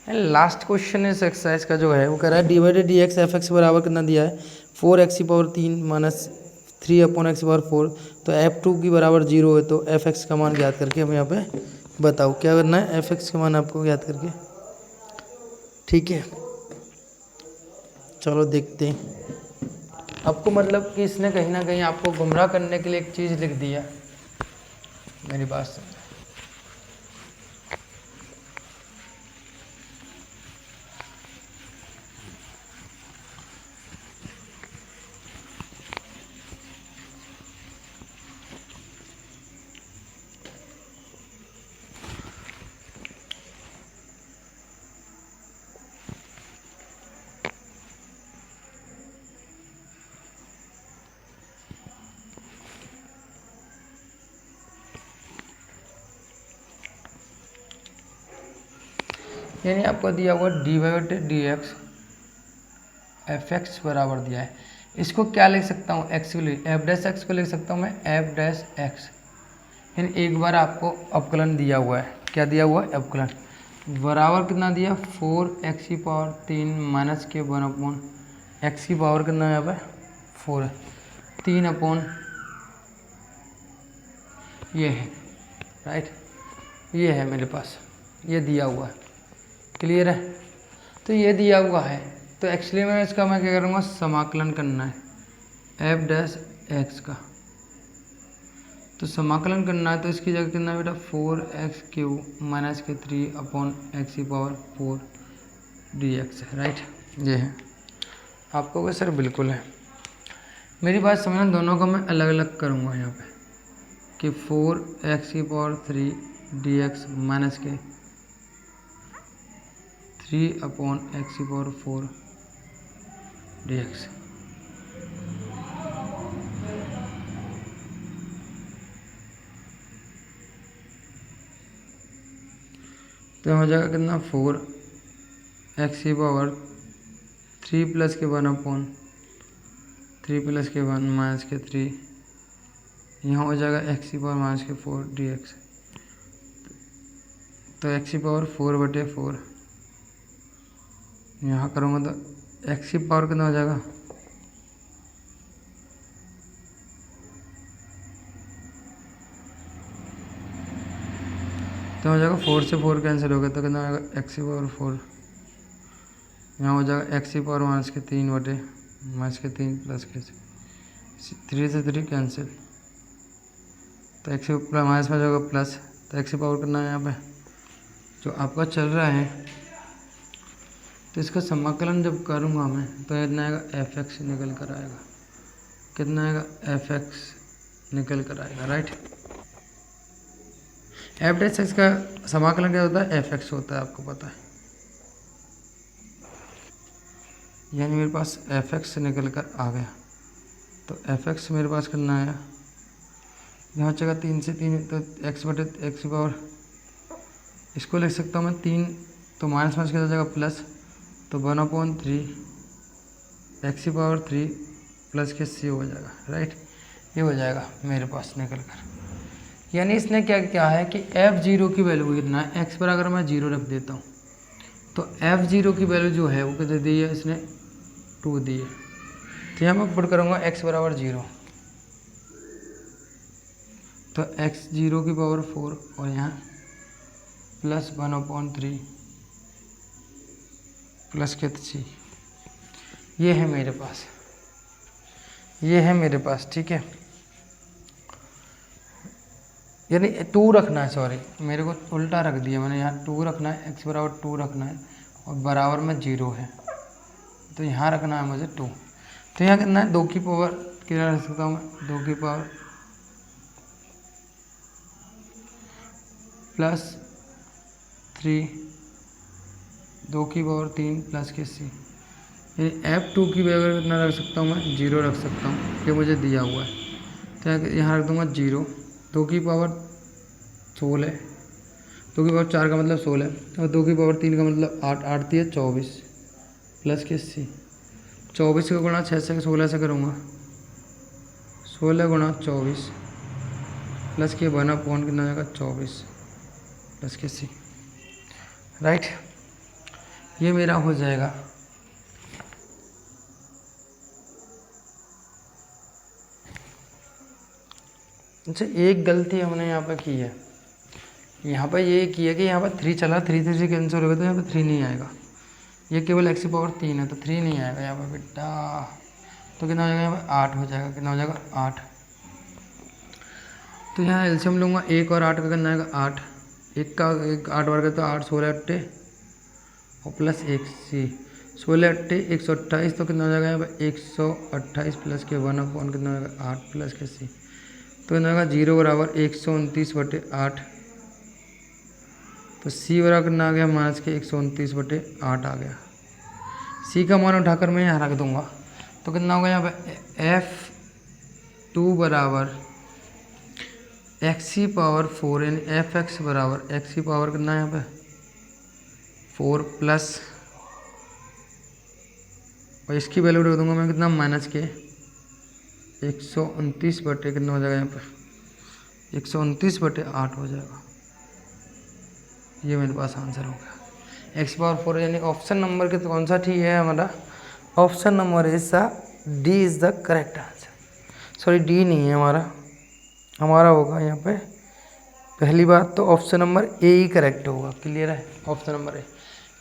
And last question इस एक्सरसाइज का जो है वो कह रहा है divided d x f x बराबर कितना दिया है, 4x की पावर 3 माइनस 3 अपॉन एक्स की पावर 4, तो f2 की बराबर 0 है, तो fx का मान ज्ञात करके हमें यहाँ पे बताओ क्या करना है, fx का मान आपको ज्ञात करके, ठीक है। चलो देखते हैं। आपको मतलब कि इसने कहीं ना कहीं आपको गुमराह करने के लिए एक चीज़ लिख दिया, मेरी बात समझ। यानी आपको दिया हुआ divided d x f x बराबर दिया है, इसको क्या लिख सकता हूँ, एक्स को एफ डैश एक्स को लिख सकता हूँ मैं एफ डैश एक्स। यानी एक बार आपको अवकलन दिया हुआ है, क्या दिया हुआ है, अवकलन बराबर कितना दिया, 4x की पावर 3 माइनस के 1 अपॉन एक्स की पावर कितना है यहाँ पे 4 है, 3 अपॉन ये है, राइट। ये है मेरे पास, ये दिया हुआ है, क्लियर है। तो ये दिया हुआ है, तो एक्चुअली मैं इसका मैं क्या करूँगा, समाकलन करना है एफ डैश एक्स का। तो समाकलन करना है, तो इसकी जगह कितना है बेटा, 4x³ माइनस के 3 अपॉन एक्स की पावर 4 dx है, राइट। ये है, आपको क्या सर, बिल्कुल है। मेरी बात समझना, दोनों को मैं अलग अलग करूँगा यहाँ पे कि 4x³ dx माइनस के 3 अपॉन एक्स की पावर 4 dx। तो हो जाएगा कितना, 4x³ प्लस के 1 अपॉन 3 प्लस के 1 माइनस के 3, यहाँ हो जाएगा x³ माइनस के 4 dx। तो x⁴ बटे 4 यहाँ करूँगा तो x की पावर कितना हो जाएगा, तो हो जाएगा 4 से 4 कैंसिल हो गया, तो कितना आएगा x⁴। यहाँ हो जाएगा x⁴ माइनस के 3 बटे माइनस के 3 प्लस के 3 से 3 कैंसिल, तो x माइनस में जाएगा प्लस, तो x की पावर कितना है यहाँ पे जो आपका चल रहा है। तो इसका समाकलन जब करूँगा मैं, तो इतना आएगा fx निकल कर आएगा, कितना आएगा, fx निकल कर आएगा, राइट। एफ डैश एक्स का समाकलन क्या होता है, fx होता है, आपको पता है। यानी मेरे पास fx निकल कर आ गया, तो fx मेरे पास कितना आया, यहाँ जगह 3 से 3, तो x बटे एक्स की पावर, इसको लिख सकता हूँ मैं 3, तो माइनस माइनस कितना जगह प्लस, तो 1/3 एक्स की पावर 3 प्लस के c हो जाएगा, राइट। ये हो जाएगा मेरे पास निकल कर। यानी इसने क्या किया है कि f0 की वैल्यू कितना है, x पर अगर मैं 0 रख देता हूँ, तो f0 की वैल्यू जो है वो कितनी दी है इसने, 2 दी है। तो यहाँ मैं पुट करूँगा x बराबर 0, तो x0 की पावर 4 और यहाँ प्लस 1/3 प्लस के c, ये है मेरे पास, ये है मेरे पास, ठीक है। यानी 2 रखना है, सॉरी मेरे को उल्टा रख दिया मैंने, यहाँ 2 रखना है, x बराबर 2 रखना है और बराबर में 0 है, तो यहाँ रखना है मुझे 2। तो यहाँ कितना है, 2 की पावर कितना रख सकता हूँ मैं, 2 की पावर प्लस 3, 2 की पावर 3 प्लस के c, यानी f2 की वैल्यू कितना रख सकता हूँ मैं, 0 रख सकता हूँ, ये मुझे दिया हुआ है। तो यहाँ रख दूँगा 0, 2 की पावर 16, 2 की पावर 4 का मतलब 16 और 2 की पावर 3 का मतलब 8, 8 दिए 24 प्लस के c, 24 का गुणा 6 से 16 से करूँगा, 16 गुणा 24 प्लस के 1/, कितना जाएगा 24 प्लस के c, राइट। ये मेरा हो जाएगा। अच्छा, एक गलती हमने यहाँ पर की है, यहाँ पर ये की है कि यहाँ पर 3 चला, 3 से कैंसिल होगा, तो यहाँ पर 3 नहीं आएगा, ये केवल x की पावर 3 है, तो 3 नहीं आएगा यहाँ पर बेटा। तो कितना हो जाएगा, यहाँ पर 8 हो जाएगा, कितना हो जाएगा 8। तो यहाँ एलसीएम लूँगा, 1 और 8 का कितना आएगा 8, 1 का 8 वर्ग तो 8, 16 अट्टे और प्लस 1 c, 16 अट्टे 128, तो कितना हो जाएगा यहाँ पर 128 प्लस के 1/, कितना हो जाएगा 8 प्लस के c, तो कितना होगा 0 बराबर 129/8, तो c बराबर कितना आ गया, माइनस के 129/8 आ गया। c का मान उठाकर मैं यहाँ रख दूंगा, तो कितना होगा यहाँ पे f2 बराबर x की पावर 4, यानी fx बराबर x की पावर कितना है यहाँ पे 4 प्लस, और इसकी वैल्यू रख दूंगा मैं कितना, माइनस के 129 बटे कितना हो जाएगा यहाँ पर 129/8 हो जाएगा। ये मेरे पास आंसर हो गया, x पावर 4, यानी ऑप्शन नंबर के तो कौन सा ठीक है हमारा, option number is D is the correct answer. Sorry D नहीं है हमारा होगा यहाँ पे पहली बात तो option number A he correct होगा। क्लियर है, ऑप्शन नंबर ए।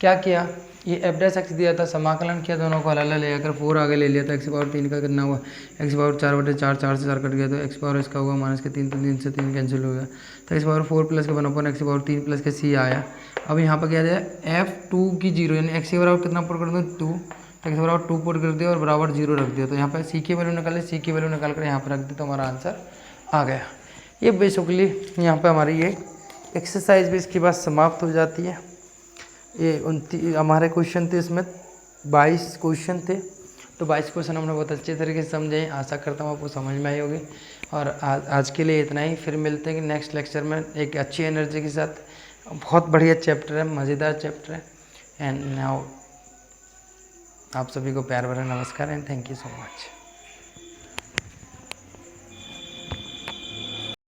क्या किया, ये एफ डैश एक्स दिया था, समाकलन किया, दोनों को अलग अलग ले जाकर 4 आगे ले लिया था। एक्स पावर 3 का कितना हुआ, एक्स पावर 4/4, 4 से 4 कट गया तो एक्स पावर इसका होगा माइनस के 3, तो 3 से 3 कैंसिल हो गया, तो एक्स पावर 4 प्लस का 1/, एक्स पावर 3 प्लस के सी आया। अब यहाँ पर क्या आ जाए, F2 की 0 यानी एक्स के बराबर कितना पुट कर दूँ 2, तो एक्स बराबर 2 पुट कर दिया और बराबर 0 रख दिया, तो यहाँ पर सी की वैल्यू निकाले, सी की वैल्यू निकाल कर यहाँ पर रख दिया, तो हमारा आंसर आ गया। ये बेसिकली यहाँ पर हमारी ये एक्सरसाइज भी इसके बाद समाप्त हो जाती है। ये हमारे क्वेश्चन थे, इसमें 22 क्वेश्चन थे, तो 22 क्वेश्चन हमने बहुत अच्छे तरीके से समझे। आशा करता हूँ आपको समझ में आई होगी। और आज के लिए इतना ही, फिर मिलते हैं कि नेक्स्ट लेक्चर में एक अच्छी एनर्जी के साथ। बहुत बढ़िया चैप्टर है, मज़ेदार चैप्टर है। एंड नाउ आप सभी को प्यार भरा नमस्कार and thank you so much.